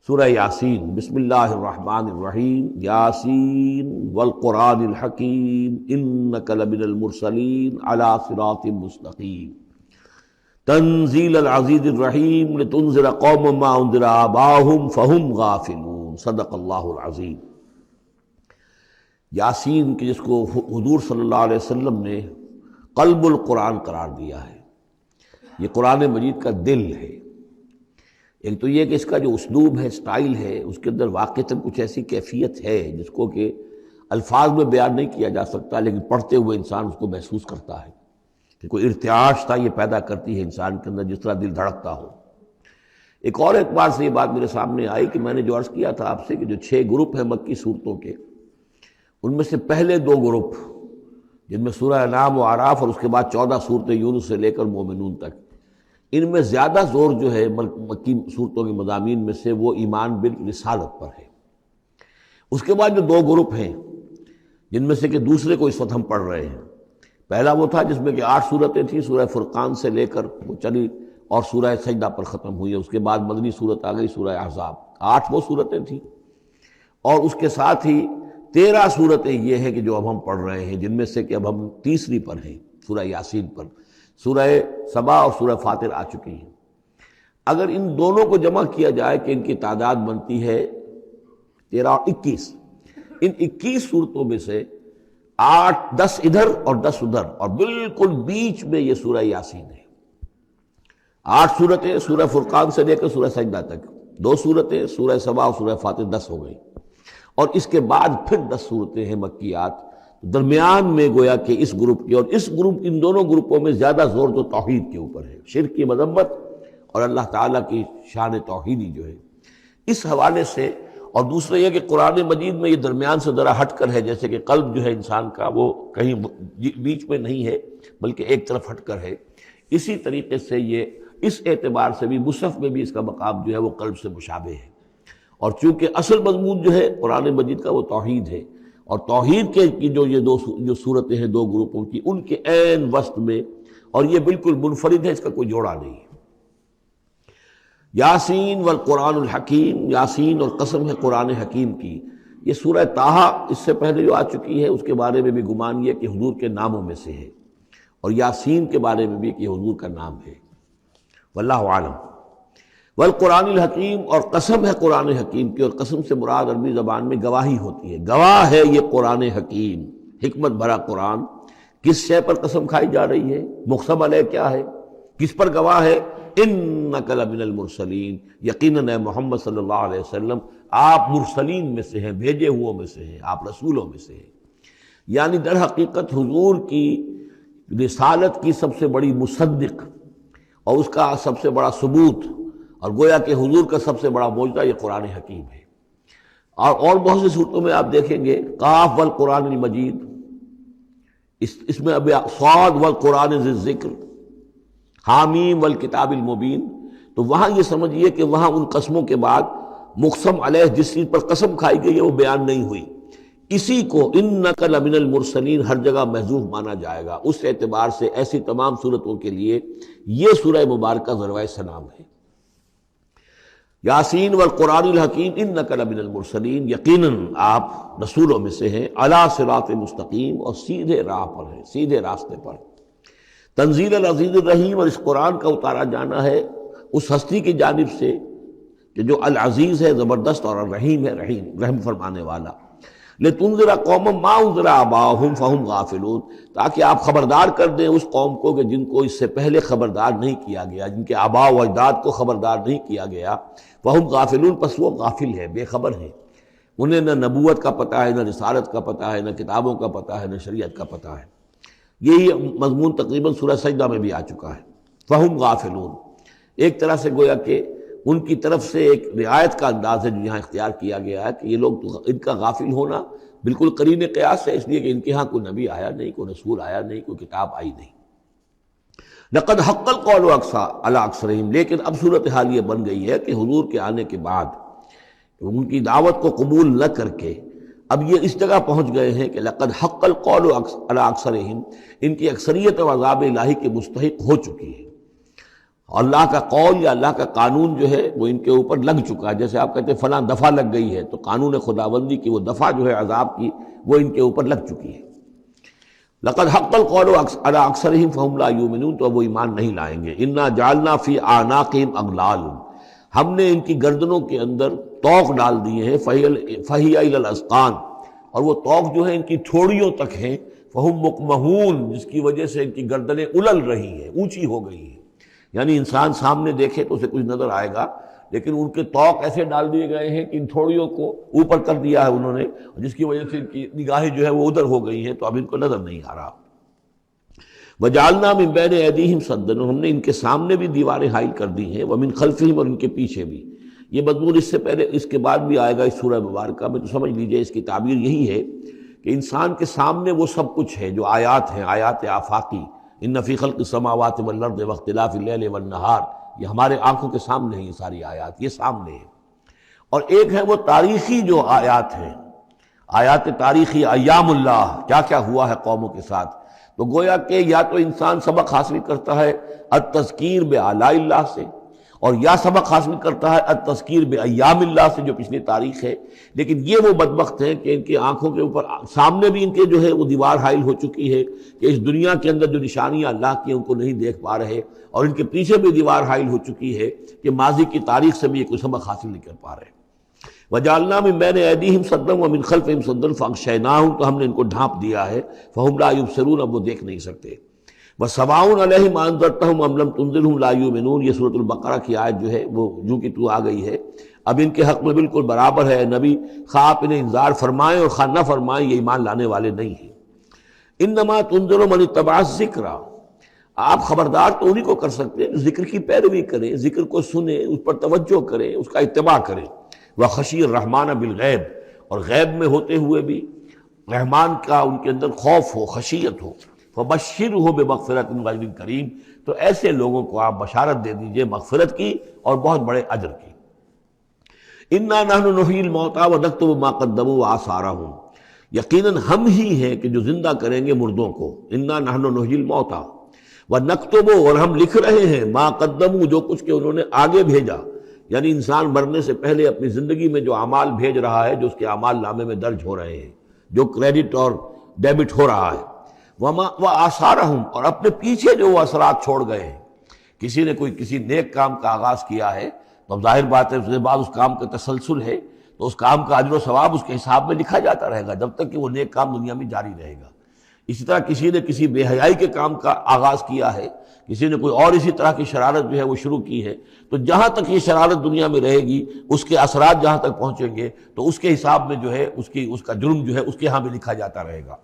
سورہ یاسین۔ بسم اللہ الرحمن الرحیم۔ یاسین والقرآن الحکیم انک لمن المرسلین علی صراط مستقیم تنزیل العزیز الرحیم لتنذر قوما ما انذر آباؤہم فہم غافلون۔ صدق اللہ العظیم۔ یاسین کہ جس کو حضور صلی اللہ علیہ وسلم نے قلب القرآن قرار دیا ہے، یہ قرآن مجید کا دل ہے۔ ایک تو یہ کہ اس کا جو اسلوب ہے، سٹائل ہے، اس کے اندر واقعتاً کچھ ایسی کیفیت ہے جس کو کہ الفاظ میں بیان نہیں کیا جا سکتا، لیکن پڑھتے ہوئے انسان اس کو محسوس کرتا ہے کہ کوئی ارتعاش تھا یہ پیدا کرتی ہے انسان کے اندر، جس طرح دل دھڑکتا ہو۔ ایک اور اعتبار سے یہ بات میرے سامنے آئی کہ میں نے جو عرض کیا تھا آپ سے کہ جو 6 گروپ ہیں مکی صورتوں کے، ان میں سے پہلے 2 گروپ جن میں سورہ انعام و اعراف اور اس کے بعد 14 صورتیں یونس سے لے کر مومنون تک، ان میں زیادہ زور جو ہے مکی صورتوں کے مضامین میں سے وہ ایمان بالرسالت پر ہے۔ اس کے بعد جو 2 گروپ ہیں جن میں سے کہ دوسرے کو اس وقت ہم پڑھ رہے ہیں، پہلا وہ تھا جس میں کہ 8 صورتیں تھیں، سورہ فرقان سے لے کر وہ چلی اور سورہ سجدہ پر ختم ہوئی، اس کے بعد مدنی صورت آ گئی سورہ احزاب۔ 8 وہ صورتیں تھیں، اور اس کے ساتھ ہی 13 صورتیں یہ ہیں کہ جو اب ہم پڑھ رہے ہیں، جن میں سے کہ اب ہم تیسری پر ہیں، سورہ یاسین پر۔ سورہ سبا اور سورہ فاطر آ چکی ہیں۔ اگر ان دونوں کو جمع کیا جائے کہ ان کی تعداد بنتی ہے 13 اور 21، ان 21 صورتوں میں سے 10 ادھر اور 10 ادھر، اور بالکل بیچ میں یہ سورہ یاسین ہے۔ 8 صورتیں سورہ فرقان سے لے کر سورہ سجدہ تک، 2 صورتیں سورہ سبا اور سورہ فاطر، 10 ہو گئی، اور اس کے بعد پھر 10 صورتیں ہیں مکیات۔ درمیان میں گویا کہ اس گروپ کی اور اس گروپ، ان دونوں گروپوں میں زیادہ زور تو توحید کے اوپر ہے، شرک کی مذمت اور اللہ تعالیٰ کی شان توحیدی جو ہے، اس حوالے سے۔ اور دوسرا یہ کہ قرآن مجید میں یہ درمیان سے ذرا ہٹ کر ہے، جیسے کہ قلب جو ہے انسان کا وہ کہیں بیچ میں نہیں ہے بلکہ ایک طرف ہٹ کر ہے، اسی طریقے سے یہ اس اعتبار سے بھی مصحف میں بھی اس کا مقام جو ہے وہ قلب سے مشابہ ہے۔ اور چونکہ اصل مضمون جو ہے قرآن مجید کا وہ توحید ہے، اور توحید کے کی جو صورتیں ہیں 2 گروپوں کی، ان کے عین وسط میں، اور یہ بالکل منفرد ہے، اس کا کوئی جوڑا نہیں ہے۔ یاسین والقرآن الحکیم، یاسین اور قسم ہے قرآن حکیم کی۔ یہ سورہ طٰہٰ اس سے پہلے جو آ چکی ہے، اس کے بارے میں بھی گمان یہ کہ حضور کے ناموں میں سے ہے، اور یاسین کے بارے میں بھی کہ حضور کا نام ہے، واللہ اعلم۔ والقرآن الحکیم، اور قسم ہے قرآن حکیم کی، اور قسم سے مراد عربی زبان میں گواہی ہوتی ہے، گواہ ہے یہ قرآن حکیم، حکمت بھرا قرآن۔ کس شے پر قسم کھائی جا رہی ہے؟ مقسم علیہ کیا ہے؟ کس پر گواہ ہے؟ انک لمن المرسلین، یقیناً اے محمد صلی اللہ علیہ وسلم آپ مرسلین میں سے ہیں، بھیجے ہوئوں میں سے ہیں، آپ رسولوں میں سے ہیں۔ یعنی در حقیقت حضور کی رسالت کی سب سے بڑی مصدق اور اس کا سب سے بڑا ثبوت، اور گویا کہ حضور کا سب سے بڑا معجزہ یہ قرآن حکیم ہے۔ اور بہت سی صورتوں میں آپ دیکھیں گے قاف والقرآن المجید، اس میں اب صاد والقرآن ذی الذکر، حامیم والکتاب المبین، تو وہاں یہ سمجھیے کہ وہاں ان قسموں کے بعد مقسم علیہ جس چیز پر قسم کھائی گئی ہے وہ بیان نہیں ہوئی، اسی کو انک لمن المرسلین ہر جگہ محذوف مانا جائے گا۔ اس اعتبار سے ایسی تمام صورتوں کے لیے یہ سورہ مبارکہ ذروۂ سلام ہے۔ یاسین والقرآن الحکیم انک لمن المرسلین، یقیناً آپ رسولوں میں سے ہیں، علی صراط مستقیم، اور سیدھے راہ پر ہیں، سیدھے راستے پر۔ تنزیل العزیز الرحیم، اور اس قرآن کا اتارا جانا ہے اس ہستی کی جانب سے کہ جو العزیز ہے، زبردست، اور الرحیم ہے، رحم فرمانے والا۔ لتنذر قوما ما انذر آباؤہم فہم غافلون، تاکہ آپ خبردار کر دیں اس قوم کو کہ جن کو اس سے پہلے خبردار نہیں کیا گیا، جن کے آباء و اجداد کو خبردار نہیں کیا گیا، فہم غافلون، پس وہ غافل ہے، بے خبر ہے، انہیں نہ نبوت کا پتہ ہے، نہ رسالت کا پتہ ہے، نہ کتابوں کا پتہ ہے، نہ شریعت کا پتہ ہے۔ یہی مضمون تقریباً سورہ سجدہ میں بھی آ چکا ہے، فہم غافلون۔ ایک طرح سے گویا کہ ان کی طرف سے ایک رعایت کا انداز ہے جو یہاں اختیار کیا گیا ہے کہ یہ لوگ، ان کا غافل ہونا بالکل قرین قیاس ہے، اس لیے کہ ان کے ہاں کوئی نبی آیا نہیں، کوئی رسول آیا نہیں، کوئی کتاب آئی نہیں۔ لقد حق القول علی اکثرہم، لیکن اب صورتحال یہ بن گئی ہے کہ حضور کے آنے کے بعد ان کی دعوت کو قبول نہ کر کے اب یہ اس جگہ پہنچ گئے ہیں کہ لقد حق القول علی اکثرہم، ان کی اکثریت و عذاب الہی کے مستحق ہو چکی ہے۔ اللہ کا قول یا اللہ کا قانون جو ہے وہ ان کے اوپر لگ چکا ہے. جیسے آپ کہتے ہیں فلاں دفعہ لگ گئی ہے، تو قانون خداوندی کی وہ دفعہ جو ہے عذاب کی وہ ان کے اوپر لگ چکی ہے. لقد حق القول علی اکثرہم فہم لا یؤمنون، تو اب وہ ایمان نہیں لائیں گے. انا جعلنا فی اعناقہم اغلال، ہم نے ان کی گردنوں کے اندر طوق ڈال دیے ہیں. فہی الی الاذقان، اور وہ طوق جو ہے ان کی تھوڑیوں تک ہیں. فہم مقمحون، جس کی وجہ سے ان کی گردنیں الل رہی ہیں، اونچی ہو گئی ہیں. یعنی انسان سامنے دیکھے تو اسے کچھ نظر آئے گا، لیکن ان کے طوق ایسے ڈال دیے گئے ہیں کہ ان تھوڑیوں کو اوپر کر دیا ہے انہوں نے، جس کی وجہ سے ان کی نگاہیں جو ہے وہ ادھر ہو گئی ہیں، تو اب ان کو نظر نہیں آ رہا. وجعلنا من بین ایدیہم سدا، ہم نے ان کے سامنے بھی دیواریں حائل کر دی ہیں، ومن خلفہم، اور ان کے پیچھے بھی. یہ مضمون اس سے پہلے اس کے بعد بھی آئے گا اس سورہ مبارکہ میں، تو سمجھ لیجئے اس کی تعبیر یہی ہے کہ انسان کے سامنے وہ سب کچھ ہے جو آیات ہیں، آیات آفاقی. ان فی خلق السماوات والارض واختلاف اللیل والنہار، یہ ہمارے آنکھوں کے سامنے ہیں، یہ ساری آیات یہ سامنے ہیں. اور ایک ہے وہ تاریخی جو آیات ہیں، آیات تاریخی، ایام اللہ، کیا کیا ہوا ہے قوموں کے ساتھ. تو گویا کہ یا تو انسان سبق حاصل کرتا ہے التذکیر بآلاء اللہ سے، اور یا سبق حاصل کرتا ہے التذکیر بایام اللہ سے جو پچھلی تاریخ ہے. لیکن یہ وہ بدبخت ہیں کہ ان کی آنکھوں کے اوپر سامنے بھی ان کے جو ہے وہ دیوار حائل ہو چکی ہے کہ اس دنیا کے اندر جو نشانیاں اللہ کی ان کو نہیں دیکھ پا رہے، اور ان کے پیچھے بھی دیوار حائل ہو چکی ہے کہ ماضی کی تاریخ سے بھی یہ کوئی سبق حاصل نہیں کر پا رہے. وجعلنا من بین ایدیہم سدا ومن خلفہم سدا فاغشیناہم، تو ہم نے ان کو ڈھانپ دیا ہے. فہم لا یبصرون، اب وہ دیکھ نہیں سکتے. وسواء علیہم انذرتہم ام لم تنذرہم لا یؤمنون، یہ سورۃ البقرہ کی آیت جو ہے وہ جو کہ تو آ گئی ہے. اب ان کے حق میں بالکل برابر ہے نبی، خواہ آپ انہیں انذار فرمائیں اور خواہ نہ فرمائیں، یہ ایمان لانے والے نہیں ہیں. انما تنذر من اتبع الذکر، آپ خبردار تو انہی کو کر سکتے ہیں جو ذکر کی پیروی کریں، ذکر کو سنیں، اس پر توجہ کریں، اس کا اتباع کریں. وخشی الرحمن بالغیب، اور غیب میں ہوتے ہوئے بھی رحمان کا ان کے اندر خوف ہو، خشیت ہو. فبشرہ بمغفرۃ غیر کریم، تو ایسے لوگوں کو آپ بشارت دے دیجئے مغفرت کی اور بہت بڑے اجر کی. انا نحن نحیی الموتیٰ ونکتب ما قدموا وآثارہم، یقیناً ہم ہی ہیں کہ جو زندہ کریں گے مردوں کو. انا نحن نحیی الموتیٰ ونکتب، اور ہم لکھ رہے ہیں ما قدموا، جو کچھ کہ انہوں نے آگے بھیجا. یعنی انسان مرنے سے پہلے اپنی زندگی میں جو اعمال بھیج رہا ہے، جو اس کے اعمال نامے میں درج ہو رہے ہیں، جو کریڈٹ اور ڈیبٹ ہو رہا ہے. وآثارہم، اور اپنے پیچھے جو وہ اثرات چھوڑ گئے ہیں. کسی نے کسی نیک کام کا آغاز کیا ہے تو اب ظاہر بات ہے اس کے بعد اس کام کا تسلسل ہے، تو اس کام کا اجر و ثواب اس کے حساب میں لکھا جاتا رہے گا جب تک کہ وہ نیک کام دنیا میں جاری رہے گا. اسی طرح کسی نے کسی بے حیائی کے کام کا آغاز کیا ہے، کسی نے کوئی اور اسی طرح کی شرارت جو ہے وہ شروع کی ہے، تو جہاں تک یہ شرارت دنیا میں رہے گی، اس کے اثرات جہاں تک پہنچیں گے، تو اس کے حساب میں جو ہے اس کا جرم جو ہے اس کے ہاں بھی لکھا جاتا رہے گا.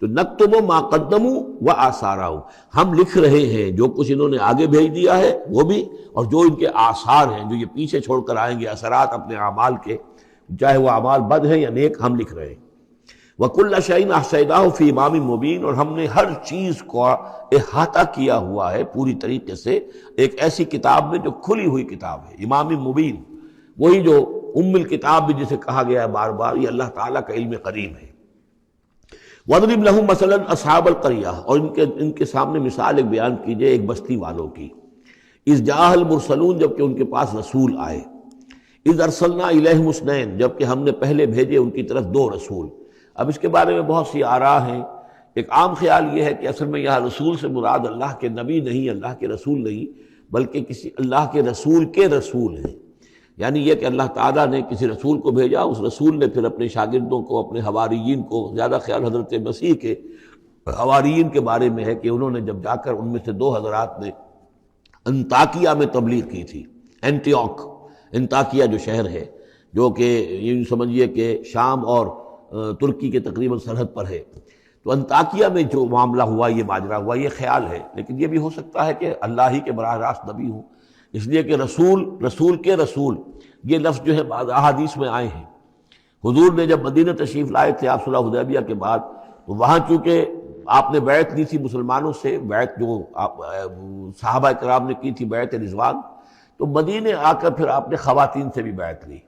تو نکتب ما قدموا وآثارہم، ہم لکھ رہے ہیں جو کچھ انہوں نے آگے بھیج دیا ہے وہ بھی، اور جو ان کے آثار ہیں جو یہ پیچھے چھوڑ کر آئیں گے اثرات اپنے اعمال کے، چاہے وہ اعمال بد ہیں یا نیک، ہم لکھ رہے ہیں. وَكُلَّ شَيْءٍ أَحْصَيْنَاهُ فِي إِمَامٍ مُبِينٍ، اور ہم نے ہر چیز کو احاطہ کیا ہوا ہے پوری طریقے سے ایک ایسی کتاب میں جو کھلی ہوئی کتاب ہے. امام مبین، وہی جو الکتاب بھی جسے کہا گیا ہے بار بار، یہ اللہ تعالیٰ کا علم قدیم ہے. وَاضْرِبْ لَهُم مَثَلًا أَصْحَابَ الْقَرْيَةِ، اور ان کے سامنے مثال ایک بیان کیجئے ایک بستی والوں کی. اِذْ جَاءَ الْمُرْسَلُونَ، جبکہ ان کے پاس رسول آئے. اِذْ أَرْسَلْنَا إِلَيْهِمُ اثْنَيْنِ، جبکہ ہم نے پہلے بھیجے ان کی طرف دو رسول. اب اس کے بارے میں بہت سی آراء ہیں. ایک عام خیال یہ ہے کہ اصل میں یہاں رسول سے مراد اللہ کے نبی نہیں، اللہ کے رسول نہیں، بلکہ کسی اللہ کے رسول ہیں. یعنی یہ کہ اللہ تعالیٰ نے کسی رسول کو بھیجا، اس رسول نے پھر اپنے شاگردوں کو، اپنے حواریین کو، زیادہ خیال حضرت مسیح کے حواریین کے بارے میں ہے کہ انہوں نے جب جا کر ان میں سے دو حضرات نے انطاکیہ میں تبلیغ کی تھی. انطاکیہ جو شہر ہے، جو کہ یہ سمجھیے کہ شام اور ترکی کے تقریباً سرحد پر ہے، تو انطاکیہ میں جو معاملہ ہوا، یہ ماجرا ہوا، یہ خیال ہے. لیکن یہ بھی ہو سکتا ہے کہ اللہ ہی کے براہ راست نبی ہوں، اس لیے کہ رسول کے رسول یہ لفظ جو ہے بعض احادیث میں آئے ہیں. حضور نے جب مدینہ تشریف لائے تھے آپ صلح حدیبیہ کے بعد، تو وہاں چونکہ آپ نے بیعت لی تھی مسلمانوں سے، بیعت جو صحابہ کرام نے کی تھی بیعت رضوان، تو مدینے آ کر پھر آپ نے خواتین سے بھی بیعت لی.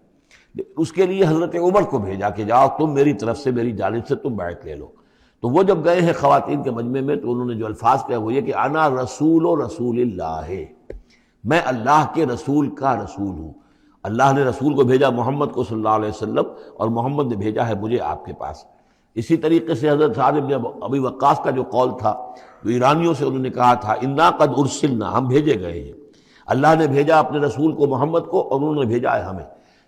اس کے لیے حضرت عمر کو بھیجا کہ جاؤ تم میری طرف سے، میری جانب سے تم بیعت لے لو. تو وہ جب گئے ہیں خواتین کے مجمع میں، تو انہوں نے جو الفاظ کہے وہ یہ کہ انا رسول اللہ، میں اللہ کے رسول کا رسول ہوں. اللہ نے رسول کو بھیجا محمد کو صلی اللہ علیہ وسلم، اور محمد نے بھیجا ہے مجھے آپ کے پاس. اسی طریقے سے حضرت سعد بن ابی وقاص کا جو قول تھا، جو ایرانیوں سے انہوں نے کہا تھا انا قد ارسلنا، ہم بھیجے گئے ہیں، اللہ نے بھیجا اپنے رسول کو محمد کو اور انہوں نے بھیجا ہے ہمیں.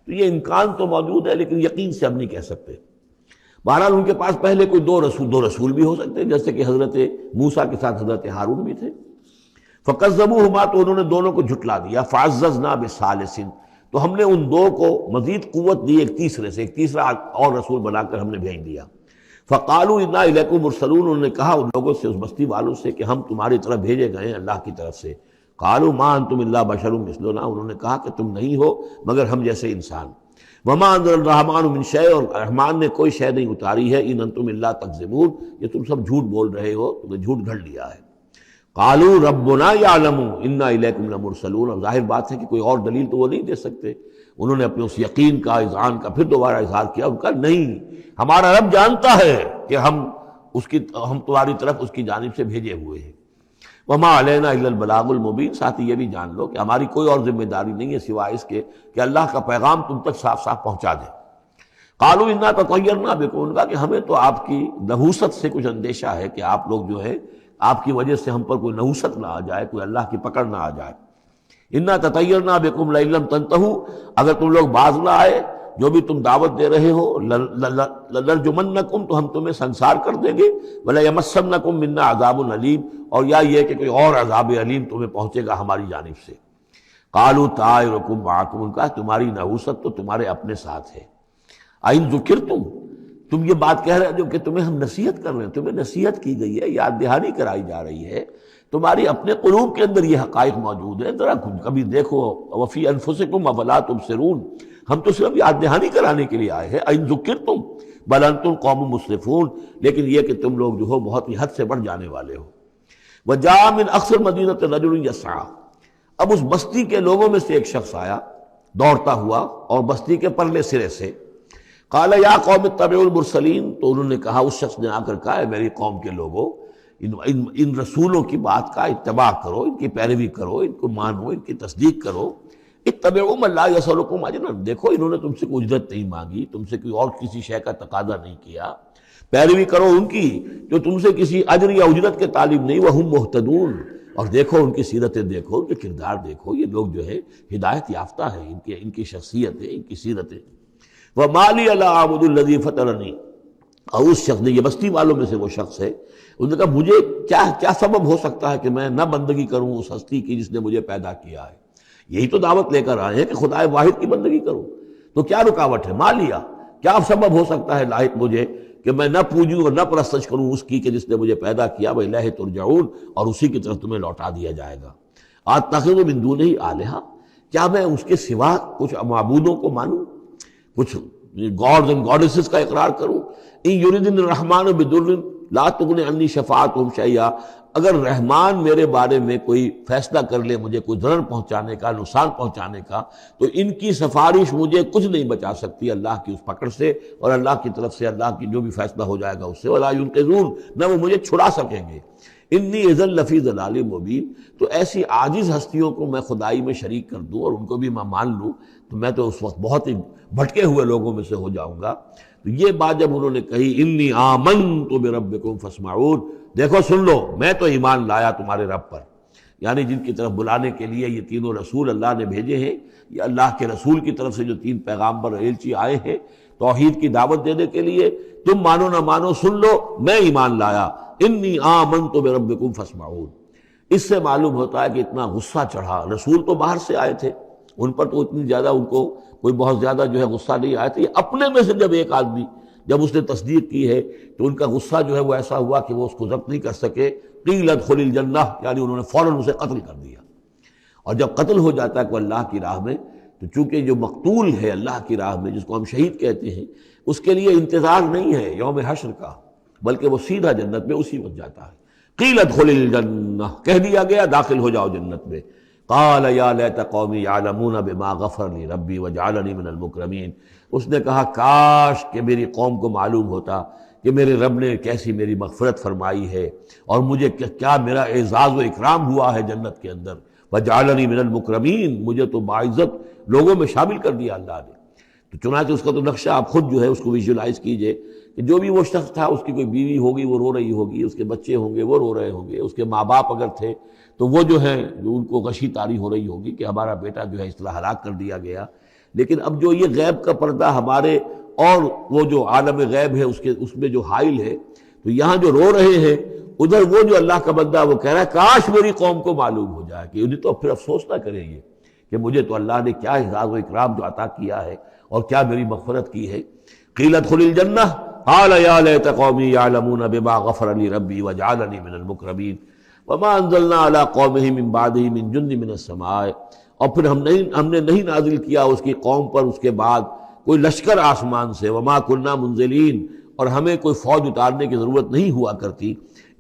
تو یہ امکان تو موجود ہے لیکن یقین سے ہم نہیں کہہ سکتے. بہرحال ان کے پاس پہلے کوئی دو رسول بھی ہو سکتے ہیں، جیسے کہ حضرت موسیٰ کے ساتھ حضرت ہارون بھی تھے. فَكَذَّبُوهُمَا، تو انہوں نے دونوں کو جھٹلا دیا. فَعَزَّزْنَا بِثَالِثٍ، تو ہم نے ان دو کو مزید قوت دی ایک تیسرے سے، ایک تیسرا اور رسول بنا کر ہم نے بھیج دیا. فَقَالُوا إِنَّا إِلَيْكُمْ مُرْسَلُونَ، انہوں نے کہا ان لوگوں سے، اس بستی والوں سے، کہ ہم تمہاری طرف بھیجے گئے ہیں اللہ کی طرف سے. قَالُوا مَا أَنْتُمْ إِلَّا بَشَرٌ مِثْلُنَا، انہوں نے کہا کہ تم نہیں ہو مگر ہم جیسے انسان. وَمَا أَنزَلَ الرَّحْمَٰنُ مِن شَيْءٍ، اور رحمان نے کوئی شے نہیں اتاری ہے. إِنْ أَنْتُمْ إِلَّا تَكْذِبُونَ، یہ تم سب جھوٹ بول رہے ہو، تم نے جھوٹ گھڑ لیا ہے. قَالُوا رَبُّنَا يَعْلَمُ إِنَّا إِلَيْكُمْ لَمُرْسَلُونَ، اور ظاہر بات ہے کہ کوئی اور دلیل تو وہ نہیں دے سکتے. انہوں نے اپنے اس یقین کا، اذعان کا پھر دوبارہ اظہار کیا. ان کا نہیں، ہمارا رب جانتا ہے کہ ہم تمہاری طرف اس کی جانب سے بھیجے ہوئے ہیں. وما علینا الا البلاغ المبین، ساتھ ہی یہ بھی جان لو کہ ہماری کوئی اور ذمہ داری نہیں ہے سوائے اس کے کہ اللہ کا پیغام تم تک صاف صاف پہنچا دیں. قالوا انا تطیرنا بکم، ان کا کہ ہمیں تو آپ کی نحوست سے کچھ اندیشہ ہے کہ آپ لوگ جو ہے آپ کی وجہ سے ہم پر کوئی نحوست نہ آ جائے، کوئی اللہ کی پکڑ نہ آ جائے. انا تطیرنا بکم لئن لم تنتہوا، اگر تم لوگ باز نہ آئے جو بھی تم دعوت دے رہے ہو، لنرجمنکم، تو ہم تمہیں سنسار کر دیں گے. ولیمسنکم منا عذاب علیم، اور یا یہ کہ کوئی اور عذاب علیم تمہیں پہنچے گا ہماری جانب سے. قالوا طائرکم معکم، ان کا تمہاری نحوست تو تمہارے اپنے ساتھ ہے. ان ذکرتم، تم یہ بات کہہ رہے ہو کہ تمہیں ہم نصیحت کر رہے ہیں، تمہیں نصیحت کی گئی ہے، یاد دہانی کرائی جا رہی ہے، تمہاری اپنے قلوب کے اندر یہ حقائق موجود ہیں، ذرا کبھی دیکھو. وفی انفسکم افلا تبصرون، ہم تو صرف یاد دہانی کرانے کے لیے آئے ہیں. ان ذکرتم بل انتم قوم مسرفون، لیکن یہ کہ تم لوگ جو ہو بہت ہی حد سے بڑھ جانے والے ہو. وجاء من اقصى المدینة رجل یسعى، اب اس بستی کے لوگوں میں سے ایک شخص آیا دوڑتا ہوا، اور بستی کے پرلے سرے سے. قال یا قوم اتبعوا المرسلین، تو انہوں نے کہا، اس شخص نے آ کر کہا، ہے میری قوم کے لوگوں، ان رسولوں کی بات کا اتباع کرو، ان کی پیروی کرو، ان کو مانو، ان کی تصدیق کرو. اتبعوا من لا یسألکم اجرا، دیکھو انہوں نے تم سے کوئی اجرت نہیں مانگی، تم سے کوئی اور کسی شے کا تقاضا نہیں کیا. پیروی کرو ان کی جو تم سے کسی اجر یا اجرت کے طالب نہیں. وہم مہتدون، اور دیکھو ان کی سیرتیں، دیکھو ان کے کردار، دیکھو یہ لوگ جو ہے ہدایت یافتہ ہیں، ان کی شخصیتیں، ان کی سیرتیں. وَمَا لِيَ لَا أَعْبُدُ الَّذِي فَطَرَنِي، اور اس شخص نے، یہ بستی والوں میں سے وہ شخص ہے، انہوں نے کہا مجھے کیا سبب ہو سکتا ہے کہ میں نہ بندگی کروں اس ہستی کی جس نے مجھے پیدا کیا ہے. یہی تو دعوت لے کر آئے ہیں کہ خدا واحد کی بندگی کروں، تو کیا رکاوٹ ہے؟ ما لیا، کیا سبب ہو سکتا ہے لاحق مجھے کہ میں نہ پوجوں اور نہ پرستش کروں اس کی کہ جس نے مجھے پیدا کیا. وَإِلَيْهِ تُرْجَعُونَ، اور اسی کی طرف تمہیں لوٹا دیا جائے گا. أَتَّخِذُ مِن دُونِهِ آلِهَةً، کیا میں اس کے سوا کچھ معبودوں کو مانوں، کچھ گاڈز اینڈ گاڈیسز کا اقرار کروں. ان یریدن الرحمن بدر لا تغن عنی شفاعتهم شیئا، اگر رحمان میرے بارے میں کوئی فیصلہ کر لے، مجھے کوئی ضرر پہنچانے کا، نقصان پہنچانے کا، تو ان کی سفارش مجھے کچھ نہیں بچا سکتی اللہ کی اس پکڑ سے، اور اللہ کی طرف سے اللہ کی جو بھی فیصلہ ہو جائے گا اس سے. ولا ينقذون، نہ وہ مجھے چھڑا سکیں گے. انی اذا لفی ضلال مبین، تو ایسی عاجز ہستیوں کو میں خدائی میں شریک کر دوں اور ان کو بھی میں مان لوں تو میں تو اس وقت بہت ہی بھٹکے ہوئے لوگوں میں سے ہو جاؤں گا. تو یہ بات جب انہوں نے کہی، انی آمنت بربکم فاسمعون، دیکھو سن لو، میں تو ایمان لایا تمہارے رب پر، یعنی جن کی طرف بلانے کے لیے یہ تینوں رسول اللہ نے بھیجے ہیں، یہ اللہ کے رسول کی طرف سے جو تین پیغامبر ایلچی آئے ہیں توحید کی دعوت دینے کے لیے، تم مانو نہ مانو سن لو، میں ایمان لایا. انی آمنت بربکم فاسمعون. اس سے معلوم ہوتا ہے کہ اتنا غصہ چڑھا. رسول تو باہر سے آئے تھے، ان پر تو اتنی زیادہ ان کو کوئی بہت زیادہ جو ہے غصہ نہیں آیا تھا. یہ اپنے میں سے جب ایک آدمی جب اس نے تصدیق کی ہے تو ان کا غصہ جو ہے وہ ایسا ہوا کہ وہ اس کو ضبط نہیں کر سکے. قیل ادخل الجنہ، یعنی انہوں نے فوراً اسے قتل کر دیا. اور جب قتل ہو جاتا ہے کوئی اللہ کی راہ میں، تو چونکہ جو مقتول ہے اللہ کی راہ میں، جس کو ہم شہید کہتے ہیں، اس کے لیے انتظار نہیں ہے یوم حشر کا، بلکہ وہ سیدھا جنت میں اسی وقت جاتا ہے. قیل ادخل الجنہ، کہہ دیا گیا داخل ہو جاؤ جنت میں. قال یا لیت قومی یعلمون بما غفر لی ربی وجعلنی من المکرمین. اس نے کہا کاش کہ میری قوم کو معلوم ہوتا کہ میرے رب نے کیسی میری مغفرت فرمائی ہے اور مجھے کیا میرا اعزاز و اکرام ہوا ہے جنت کے اندر. وجعلنی من المکرمین، مجھے تو باعزت لوگوں میں شامل کر دیا اللہ نے۔ تو چنانچہ اس کا تو نقشہ آپ خود جو ہے اس کو ویژولائز کیجئے کہ جو بھی وہ شخص تھا، اس کی کوئی بیوی ہوگی وہ رو رہی ہوگی، اس کے بچے ہوں گے وہ رو رہے ہوں گے، اس کے ماں باپ اگر تھے تو وہ جو ہیں ان کو غشی طاری ہو رہی ہوگی کہ ہمارا بیٹا جو ہے اس طرح ہلاک کر دیا گیا۔ لیکن اب جو یہ غیب کا پردہ ہمارے اور وہ جو عالم غیب ہے اس میں جو حائل ہے، تو یہاں جو رو رہے ہیں ادھر وہ جو اللہ کا بندہ وہ کہہ رہا ہے کاش میری قوم کو معلوم ہو جائے، کہ انہیں تو پھر افسوس نہ کریں یہ کہ مجھے تو اللہ نے کیا اعزاز و اکرام جو عطا کیا ہے اور کیا میری مغفرت کی ہے۔ قیل ادخل الجنہ قال یا لیت قومی یعلمون بما غفر لی ربی وجعلنی من المکرمین وما انزلنا علی قومہ من بعدہ من جند من السماء، اور پھر ہم نے نہیں نازل کیا اس کی قوم پر اس کے بعد کوئی لشکر آسمان سے، وما کنا منزلین، اور ہمیں کوئی فوج اتارنے کی ضرورت نہیں ہوا کرتی،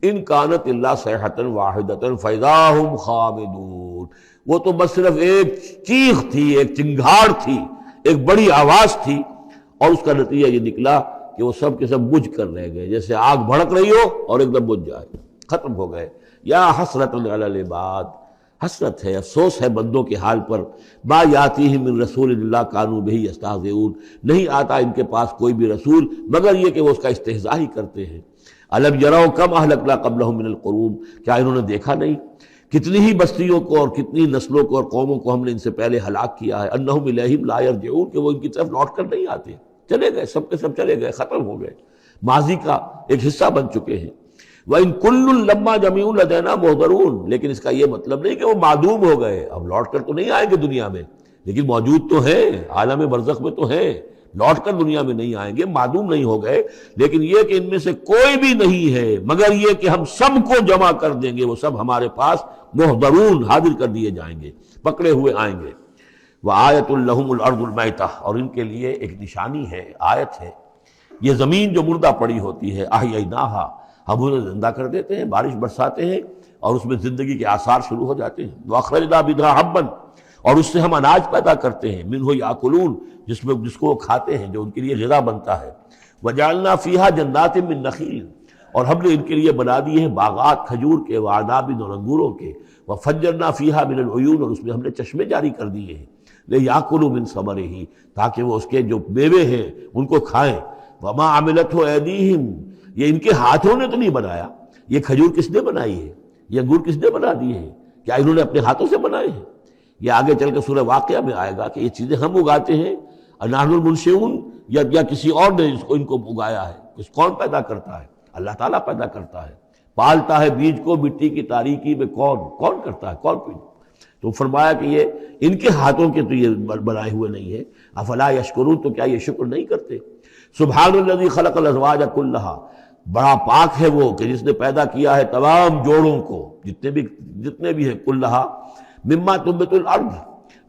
ان کانت الا صیحۃ واحدۃ فاذا ہم خامدون، وہ تو بس صرف ایک چیخ تھی، ایک چنگھاڑ تھی، ایک بڑی آواز تھی، اور اس کا نتیجہ یہ نکلا کہ وہ سب کے سب بجھ کر رہ گئے، جیسے آگ بھڑک رہی ہو اور ایک دم بجھ جائے، ختم ہو گئے۔ یا حسرۃ علی العباد، حسرت ہے، افسوس ہے بندوں کے حال پر، ما یاتیہم من رسول اللہ کانوا بہ یستہزئون، نہیں آتا ان کے پاس کوئی بھی رسول مگر یہ کہ وہ اس کا استہزاء ہی کرتے ہیں۔ الم یروا کم اہلکنا قبلہم من القرون، کیا انہوں نے دیکھا نہیں کتنی ہی بستیوں کو اور کتنی نسلوں کو اور قوموں کو ہم نے ان سے پہلے ہلاک کیا ہے، انہم الیہم لا یرجعون، کہ وہ ان کی طرف لوٹ کر نہیں آتے، چلے گئے، سب کے سب چلے گئے، ختم ہو گئے، ماضی کا ایک حصہ بن چکے ہیں۔ وَإِن كُلٌّ لَمَّا جَمِيعٌ لَدَيْنَا مُحْضَرُونَ، لیکن اس کا یہ مطلب نہیں کہ وہ معدوم ہو گئے، اب لوٹ کر تو نہیں آئیں گے دنیا میں، لیکن موجود تو ہیں، عالم برزخ میں تو ہیں، لوٹ کر دنیا میں نہیں آئیں گے، معدوم نہیں ہو گئے، لیکن یہ کہ ان میں سے کوئی بھی نہیں ہے مگر یہ کہ ہم سب کو جمع کر دیں گے، وہ سب ہمارے پاس محضرون، حاضر کر دیے جائیں گے، پکڑے ہوئے آئیں گے۔ وَآیَةٌ لَهُمُ الْأَرْضُ الْمَيْتَةُ، اور ان کے لیے ایک نشانی ہے، آیت ہے، یہ زمین جو مردہ پڑی ہوتی ہے، احییناھا، ہم انہیں زندہ کر دیتے ہیں، بارش برساتے ہیں اور اس میں زندگی کے آثار شروع ہو جاتے ہیں۔ وَأَخْرَجْنَا بِهَا حَبًّا، اور اس سے ہم اناج پیدا کرتے ہیں، مِنْهُ يَأْكُلُونَ، جس کو وہ کھاتے ہیں، جو ان کے لیے غذا بنتا ہے۔ وَجَعَلْنَا فِيهَا جَنَّاتٍ مِّن نَخِيلٍ، اور ہم نے ان کے لیے بنا دیے ہیں باغات کھجور کے، وَأَعْنَابٍ، اور انگوروں کے، وَفَجَّرْنَا فِيهَا مِنَ الْعُيُونِ، اور اس میں ہم نے چشمے جاری کر دیے ہیں، لِيَأْكُلُوا مِن ثَمَرِهِ، تاکہ وہ اس کے جو میوے ہیں ان کو کھائیں۔ وَمَا عَمِلَتْهُ أَيْدِيهِمْ، یہ ان کے ہاتھوں نے تو نہیں بنایا، یہ کھجور کس نے بنائی ہے، یہ انگور کس نے بنا دیے ہیں، کیا انہوں نے اپنے ہاتھوں سے بنائے ہیں؟ یہ آگے چل کے سورہ واقعہ میں آئے گا کہ یہ چیزیں ہم اگاتے ہیں، نحن المنشئون، یا کسی اور نے ان کو اگایا ہے، کون پیدا کرتا ہے؟ اللہ تعالیٰ پیدا کرتا ہے، پالتا ہے بیج کو مٹی کی تاریکی میں، کون کرتا ہے، کون پیدا؟ تو فرمایا کہ یہ ان کے ہاتھوں کے تو یہ بنائے ہوئے نہیں ہے۔ افلا یشکرون، تو کیا یہ شکر نہیں کرتے؟ سبحان الذی خلق الازواج کلھا، بڑا پاک ہے وہ کہ جس نے پیدا کیا ہے تمام جوڑوں کو، جتنے بھی ہیں، کلھا مما تنبت الارض،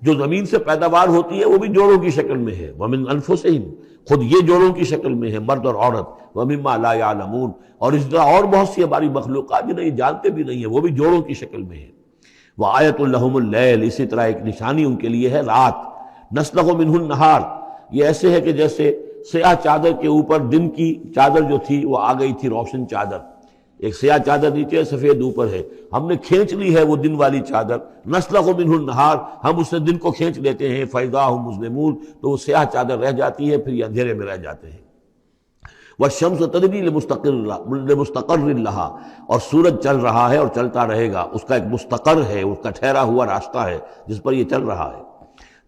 جو زمین سے پیداوار ہوتی ہے وہ بھی جوڑوں کی شکل میں ہے، ومن انفسہم، خود یہ جوڑوں کی شکل میں ہے، مرد اور عورت، ومما لا یعلمون، اور اس طرح اور بہت سی ہماری مخلوقات جو نہیں جانتے بھی نہیں ہیں، وہ بھی جوڑوں کی شکل میں ہے۔ وآیۃ لہم اللیل، اسی طرح ایک نشانی ان کے لیے ہے رات، نسلخ منہ النہار، یہ ایسے ہے کہ جیسے سیاہ چادر کے اوپر دن کی چادر جو تھی وہ آ گئی تھی روشن چادر، ایک سیاہ چادر نیچے سفید اوپر ہے، ہم نے کھینچ لی ہے وہ دن والی چادر، نسلخ منہ النہار، ہم اس سے دن کو کھینچ لیتے ہیں، فاذا ہم مظلمون، تو وہ سیاہ چادر رہ جاتی ہے، پھر یہ اندھیرے میں رہ جاتے ہیں۔ والشمس تجری لمستقر لہا، اور سورج چل رہا ہے اور چلتا رہے گا، اس کا ایک مستقر ہے، اس کا ٹھہرا ہوا راستہ ہے جس پر یہ چل رہا ہے۔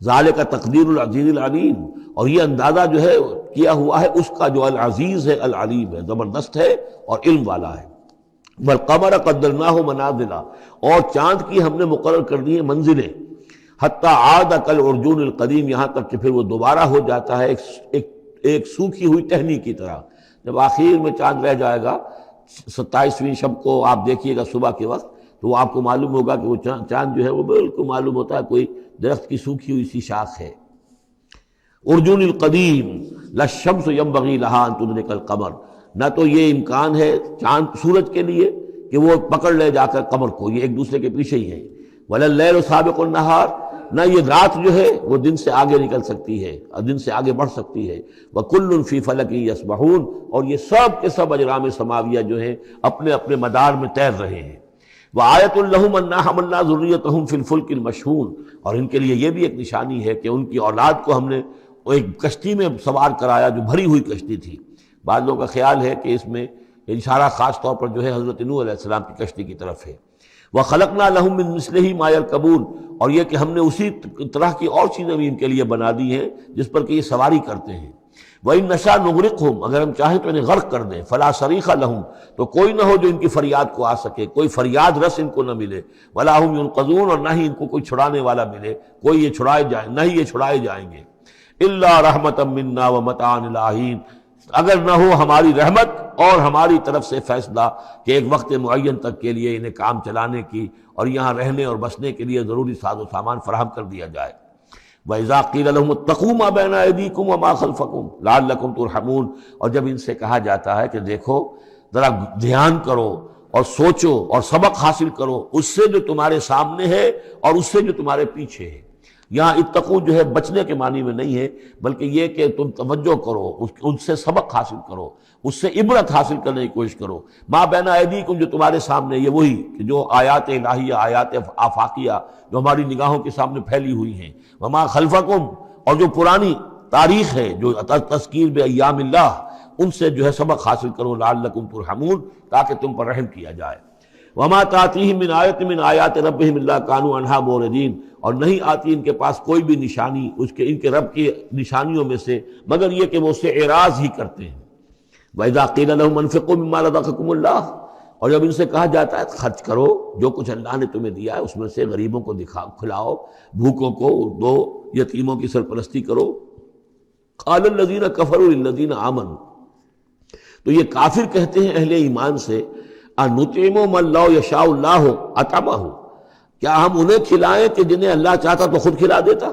ذالک تقدیر العزیز العلیم، اور یہ اندازہ جو ہے کیا ہوا ہے اس کا جو العزیز ہے، العلیم ہے، زبردست ہے اور علم والا ہے۔ والقمر قدرناہ منازل، اور چاند کی ہم نے مقرر کر دی ہیں منزلیں، حتی عاد کالعرجون القدیم، یہاں تک کہ پھر وہ دوبارہ ہو جاتا ہے ایک سوکھی ہوئی ٹہنی کی طرح۔ جب آخر میں چاند رہ جائے گا 27ویں شب کو آپ دیکھیے گا صبح کے وقت، تو وہ آپ کو معلوم ہوگا کہ وہ چاند جو ہے وہ بالکل معلوم ہوتا ہے کوئی درخت کی سوکھی ہوئی سی شاخ ہے۔ ارجون القدیم لا الشمس ينبغي لها ان تدرك القمر، نہ تو یہ امکان ہے چاند سورج کے لیے کہ وہ پکڑ لے جا کر قمر کو، یہ ایک دوسرے کے پیچھے ہی ہیں۔ ولا الليل سابق النهار، نہ یہ رات جو ہے وہ دن سے آگے نکل سکتی ہے اور دن سے آگے بڑھ سکتی ہے۔ وَكُلٌّ فِي فَلَكٍ يَسْبَحُونَ، اور یہ سب کے سب اجرام سماویہ جو ہیں اپنے اپنے مدار میں تیر رہے ہیں۔ وآیۃ لہم انا حملنا ذریتہم فی الفلک المشحون، اور ان کے لیے یہ بھی ایک نشانی ہے کہ ان کی اولاد کو ہم نے ایک کشتی میں سوار کرایا جو بھری ہوئی کشتی تھی۔ بعض لوگوں کا خیال ہے کہ اس میں اشارہ خاص طور پر جو ہے حضرت نوح علیہ السلام کی کشتی کی طرف ہے۔ وَخَلَقْنَا لَهُم مِّن مِّثْلِهِ مَا يَرْكَبُونَ، اور یہ کہ ہم نے اسی طرح کی اور چیزیں بھی ان کے لیے بنا دی ہیں جس پر کہ یہ سواری کرتے ہیں۔ وَإِن نَّشَأْ نُغْرِقْهُمْ، اگر ہم چاہیں تو انہیں غرق کر دیں، فَلَا صَرِيخَ لَهُمْ، تو کوئی نہ ہو جو ان کی فریاد کو آ سکے، کوئی فریاد رس ان کو نہ ملے، وَلَا هُمْ يُنقَذُونَ، اور نہ ہی ان کو کوئی چھڑانے والا ملے، کوئی یہ چھڑائے جائیں، نہ ہی یہ چھڑائے جائیں گے۔ إِلَّا رَحْمَةً مِّنَّا وَمَتَاعًا إِلَىٰ حِينٍ، اگر نہ ہو ہماری رحمت اور ہماری طرف سے فیصلہ کہ ایک وقت معین تک کے لیے انہیں کام چلانے کی اور یہاں رہنے اور بسنے کے لیے ضروری ساز و سامان فراہم کر دیا جائے۔ وَإِذَا قِيلَ لَهُمُ اتَّقُوا مَا بَيْنَ أَيْدِيكُمْ وَمَا خَلْفَكُمْ لَعَلَّكُمْ تُرْحَمُونَ، اور جب ان سے کہا جاتا ہے کہ دیکھو ذرا دھیان کرو اور سوچو اور سبق حاصل کرو اس سے جو تمہارے سامنے ہے اور اس سے جو تمہارے پیچھے ہے۔ یہاں اتقو جو ہے بچنے کے معنی میں نہیں ہے، بلکہ یہ کہ تم توجہ کرو، ان سے سبق حاصل کرو، اس سے عبرت حاصل کرنے کی کوشش کرو۔ ما بین ایدیکم، جو تمہارے سامنے، یہ وہی کہ جو آیات الہیہ، آیات آفاقیہ جو ہماری نگاہوں کے سامنے پھیلی ہوئی ہیں، وما خلفکم، اور جو پرانی تاریخ ہے جو تذکیر بایام اللہ، ان سے جو ہے سبق حاصل کرو، لعلکم ترحمون، تاکہ تم پر رحم کیا جائے۔ وما تاتیہم من آیۃ من آیات ربہم الا کانوا عنہا معرضین، اور نہیں آتی ان کے پاس کوئی بھی نشانی اس کے ان کے رب کی نشانیوں میں سے مگر یہ کہ وہ اس سے اعراض ہی کرتے ہیں۔ وَإِذَا قِيلَ لَهُمْ أَنفِقُوا مِمَّا رَزَقَكُمُ اللَّهُ، اور جب ان سے کہا جاتا ہے خرچ کرو جو کچھ اللہ نے تمہیں دیا ہے اس میں سے، غریبوں کو کھلاؤ، بھوکوں کو دو، یتیموں کی سرپرستی کرو۔ قَالَ الَّذِينَ كَفَرُوا لِلَّذِينَ آمَنُوا، تو یہ کافر کہتے ہیں اہل ایمان سے، أَنُطْعِمُ مَن لَّوْ يَشَاءُ اللَّهُ أَطْعَمَهُ، کیا ہم انہیں کھلائیں کہ جنہیں اللہ چاہتا تو خود کھلا دیتا؟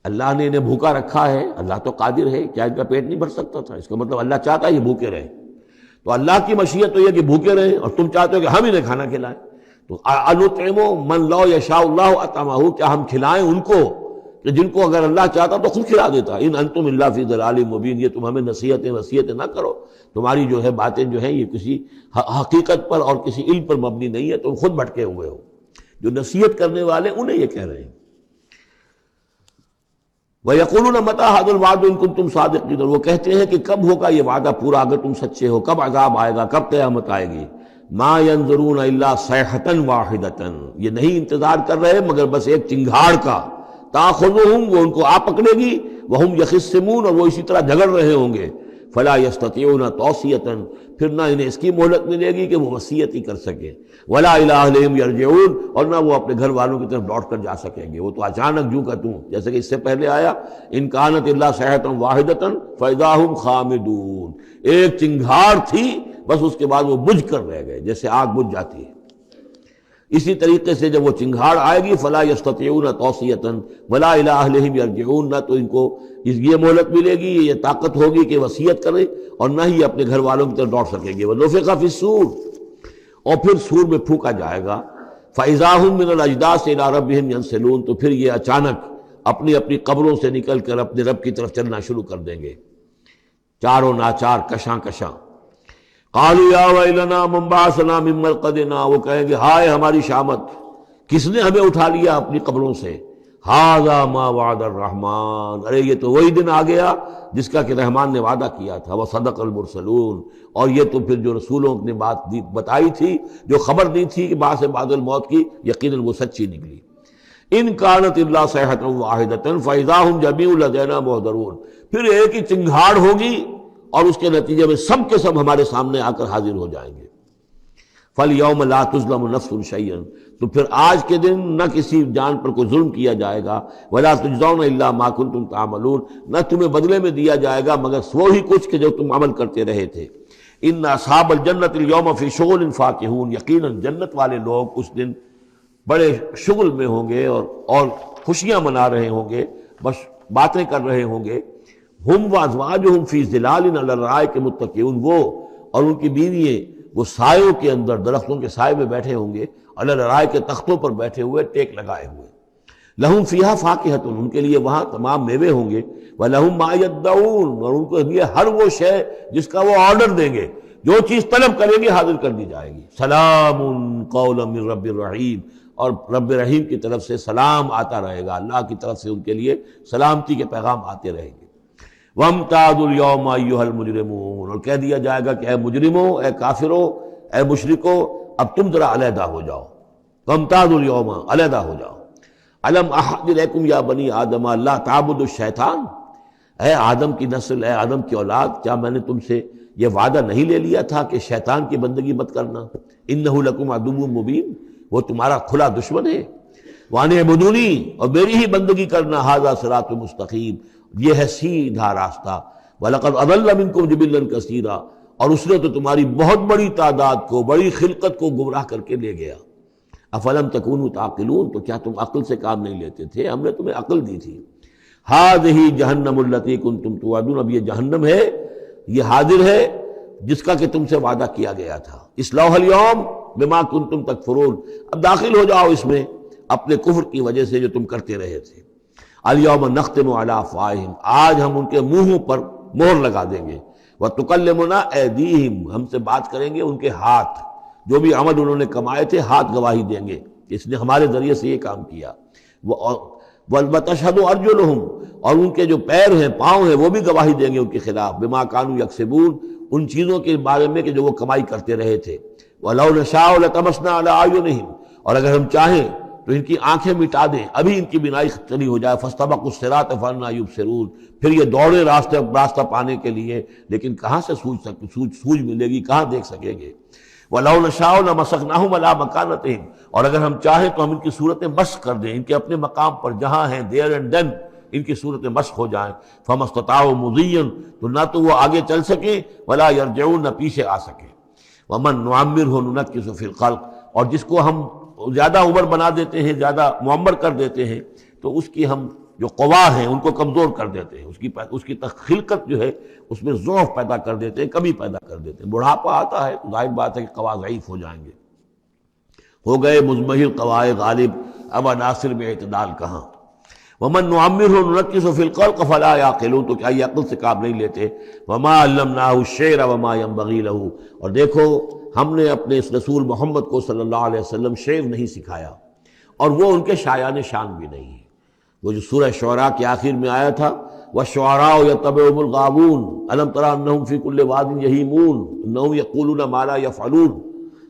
اللہ نے انہیں بھوکا رکھا ہے، اللہ تو قادر ہے، کیا ان کا پیٹ نہیں بھر سکتا تھا؟ اس کا مطلب اللہ چاہتا ہے یہ بھوکے رہیں، تو اللہ کی مشیت تو یہ کہ بھوکے رہیں، اور تم چاہتے ہو کہ ہم انہیں کھانا کھلائیں۔ تو أَنُطْعِمُ مَن لَّوْ يَشَاءُ اللَّهُ أَطْعَمَهُ، کیا ہم کھلائیں ان کو کہ جن کو اگر اللہ چاہتا تو خود کھلا دیتا۔ ان انتم الا فی ضلال مبین، یہ تم ہمیں نصیحتیں وصیتیں نہ کرو، تمہاری جو ہے باتیں جو ہیں یہ کسی حقیقت پر اور کسی علم پر مبنی نہیں ہے، تم خود بھٹکے ہوئے ہو۔ جو نصیحت کرنے والے انہیں یہ کہہ رہے ہیں۔ وَيَقُولُونَ مَتَىٰ هَٰذَا الْوَعْدُ إِن كُنتُمْ صَادِقِينَ، اور وہ کہتے ہیں کہ کب ہوگا یہ وعدہ پورا اگر تم سچے ہو، کب عذاب آئے گا، کب قیامت آئے گی۔ مَا يَنظُرُونَ إِلَّا صَيْحَةً وَاحِدَةً، یہ نہیں انتظار کر رہے مگر بس ایک چنگھاڑ کا، تَأْخُذُهُمْ، وہ ان کو آ پکڑے گی، وَهُمْ يَخِصِّمُونَ، اور وہ اسی طرح جھگڑ رہے ہوں گے۔ فَلَا يَسْتَطِيعُونَ تَوْصِيَةً، پھر نہ انہیں اس کی مہلت ملے گی کہ وہ وصیت ہی کر سکیں، وَلَا إِلَىٰ أَهْلِهِمْ يَرْجِعُونَ، اور نہ وہ اپنے گھر والوں کی طرف لوٹ کر جا سکیں گے، وہ تو اچانک جو کا توں، جیسے کہ اس سے پہلے آیا إِن كَانَتْ إِلَّا صَيْحَةً وَاحِدَةً فَإِذَا هُمْ خَامِدُونَ، ایک چنگھاڑ تھی بس اس کے بعد وہ بجھ کر رہ گئے، جیسے آگ بجھ جاتی ہے۔ اسی طریقے سے جب وہ چنگھاڑ آئے گی فلا یستطیعون توصیۃ ولا الی اہلہم یرجعون، نہ تو ان کو یہ مہلت ملے گی، یہ طاقت ہوگی کہ وصیت کریں، اور نہ ہی اپنے گھر والوں کی طرف لوٹ سکیں گے۔ ونفخ فی الصور، اور پھر سور میں پھونکا جائے گا، فاذا هم من الاجداث الى ربهم ينسلون، تو پھر یہ اچانک اپنی اپنی قبروں سے نکل کر اپنے رب کی طرف چلنا شروع کر دیں گے، چاروں ناچار، کشاں کشاں۔ قالوا یا ویلنا من بعثنا من مرقدنا، وہ کہیں گے ہائے ہماری شامت، کس نے ہمیں اٹھا لیا اپنی قبروں سے۔ ھذا ما وعد الرحمن، ارے یہ تو وہی دن آ گیا جس کا کہ رحمان نے وعدہ کیا تھا، وصدق المرسلون، اور یہ تو پھر جو رسولوں نے بات بتائی تھی، جو خبر دی تھی کہ بعث بعد الموت کی، یقیناً وہ سچی نکلی۔ ان کانت الا صیحۃ واحدۃ فاذا هم جميع لدینا محضرون، پھر ایک ہی چنگھاڑ ہوگی اور اس کے نتیجے میں سب کے سب ہمارے سامنے آ کر حاضر ہو جائیں گے۔ فَالْيَوْمَ لَا تُظْلَمُ نَفْسٌ شَيْئًا، تو پھر آج کے دن نہ کسی جان پر کوئی ظلم کیا جائے گا، وَلَا تُجْزَوْنَ إِلَّا مَا كُنتُمْ تَعْمَلُونَ، نہ تمہیں بدلے میں دیا جائے گا مگر وہی کچھ کہ جو تم عمل کرتے رہے تھے۔ إِنَّ أَصْحَابَ الْجَنَّةِ الْيَوْمَ فِي شُغُلٍ فَاكِهُونَ، یقیناً جنت والے لوگ اس دن بڑے شغل میں ہوں گے اور خوشیاں منا رہے ہوں گے، بس باتیں کر رہے ہوں گے۔ ہم وازواجہم فی ظلال علی الارائک متکئون، وہ اور ان کی بیوییں وہ سایوں کے اندر، درختوں کے سائے میں بیٹھے ہوں گے، علی الارائک کے تختوں پر بیٹھے ہوئے، ٹیک لگائے ہوئے۔ لہم فیہا فاکہۃ، ان کے لیے وہاں تمام میوے ہوں گے، ولہم ما یدعون، اور ان کے لیے ہر وہ شے جس کا وہ آرڈر دیں گے۔ جو چیز طلب کریں گے حاضر کر دی جائے گی۔ سلام قولا من رب الرحیم، اور رب رحیم کی طرف سے سلام آتا رہے گا، اللہ کی طرف سے ان کے لیے سلامتی کے پیغام آتے رہیں گے۔ وَامْتَازُوا الْيَوْمَ أَيُّهَا الْمُجْرِمُونَ، اور کہہ دیا جائے گا کہ اے مجرموں، اے کافروں، اے مشرکوں، اب تم ذرا علیحدہ ہو جاؤ۔ وَامْتَازُوا الْيَوْمَ، علیحدہ ہو جاؤ۔ أَلَمْ أَعْهَدْ إِلَيْكُمْ يَا بَنِي آدَمَ أَلَّا تَعْبُدُوا الشَّيْطَانَ، اے آدم کی نسل، اے آدم کی اولاد، کیا میں نے تم سے یہ وعدہ نہیں لے لیا تھا کہ شیطان کی بندگی مت کرنا؟ إِنَّهُ لَكُمْ عَدُوٌّ مُبِينٌ، وہ تمہارا کھلا دشمن ہے۔ وَأَنِ اعْبُدُونِي، اور میری ہی بندگی کرنا، هَذَا صِرَاطٌ مُسْتَقِيمٌ، یہ ہے سیدھا راستہ۔ وَلَقَدْ أَضَلَّ مِنْكُمْ جِبِلًّا كَثِيرًا، اور اس نے تو تمہاری بہت بڑی تعداد کو، بڑی خلقت کو گمراہ کر کے لے گیا۔ افلم تکونوا تعقلون، تو کیا تم عقل سے کام نہیں لیتے تھے؟ ہم نے تمہیں عقل دی تھی۔ ہذہ جہنم التی کنتم توعدون، اب یہ جہنم ہے، یہ حاضر ہے جس کا کہ تم سے وعدہ کیا گیا تھا۔ اصلوها اليوم بما کنتم تکفرون، اب داخل ہو جاؤ اس میں اپنے کفر کی وجہ سے جو تم کرتے رہے تھے۔ الیوم نختم علی افواہہم، آج ہم ان کے منہوں پر مہر لگا دیں گے۔ وتکلمنا ایدیہم، ہم سے بات کریں گے ان کے ہاتھ، جو بھی عمل انہوں نے کمائے تھے ہاتھ گواہی دیں گے کہ اس نے ہمارے ذریعے سے یہ کام کیا۔ وَتَشْهَدُ أَرْجُلُهُمْ، اور ان کے جو پیر ہیں، پاؤں ہیں، وہ بھی گواہی دیں گے ان کے خلاف، بما كانوا يكسبون، ان چیزوں کے بارے میں کہ جو وہ کمائی کرتے رہے تھے۔ وَلَوْ نَشَاءُ لَطَمَسْنَا عَلَىٰ أَعْيُنِهِمْ، اور اگر ہم چاہیں تو ان کی آنکھیں مٹا دیں، ابھی ان کی بینائی چلی ہو جائے۔ فَاسْتَبَقُوا الصِّرَاطَ فَأَنَّىٰ يُبْصِرُونَ، پھر یہ دوڑے راستہ پانے کے لیے، لیکن کہاں سے سوجھ ملے گی، کہاں دیکھ سکیں گے۔ وَلَوْ نَشَاءُ لَمَسَخْنَاهُمْ عَلَىٰ مَكَانَتِهِمْ، اور اگر ہم چاہیں تو ہم ان کی صورتیں مسخ کر دیں، ان کے اپنے مقام پر جہاں ہیں there and then ان کی صورتیں مسخ ہو جائیں۔ فَمَا اسْتَطَاعُوا مُضِيًّا، تو نہ تو وہ آگے چل سکیں، وَلَا يَرْجِعُونَ، نہ پیچھے آ سکیں۔ وَمَن نُعَمِّرْهُ نُنَكِّسُ فِي الْخَلْقِ، اور جس کو ہم زیادہ عمر بنا دیتے ہیں، زیادہ معمر کر دیتے ہیں، تو اس کی ہم جو قوا ہیں ان کو کمزور کر دیتے ہیں، اس کی خلقت جو ہے اس میں ضعف پیدا کر دیتے ہیں، کمی پیدا کر دیتے ہیں۔ بڑھاپا آتا ہے تو ظاہر بات ہے کہ قوا ضعیف ہو جائیں گے، ہو گئے مزمحل قوائے غالب، اب عناصر میں اعتدال کہاں۔ وَمَن نُعَمِّرْهُ نُنَكِّسُ فِي الْخَلْقِ فَلَا يَعْقِلُونَ، تو کیا یہ عقل سے کام نہیں لیتے۔ وَمَا عَلَّمْنَاهُ الشِّعْرَ وَمَا يَنبَغِي لَهُ، اور دیکھو ہم نے اپنے اس رسول محمد کو صلی اللہ علیہ وسلم شعر نہیں سکھایا، اور وہ ان کے شایان شان بھی نہیں ہے۔ وہ جو سورہ شعراء کے آخر میں آیا تھا، وَالشُّعَرَاءُ يَتَّبِعُهُمُ الْغَاوُونَ أَلَمْ تَرَ أَنَّهُمْ فِي كُلِّ وَادٍ يَهِيمُونَ إِنَّهُمْ يَقُولُونَ مَا لَا يَفْعَلُونَ،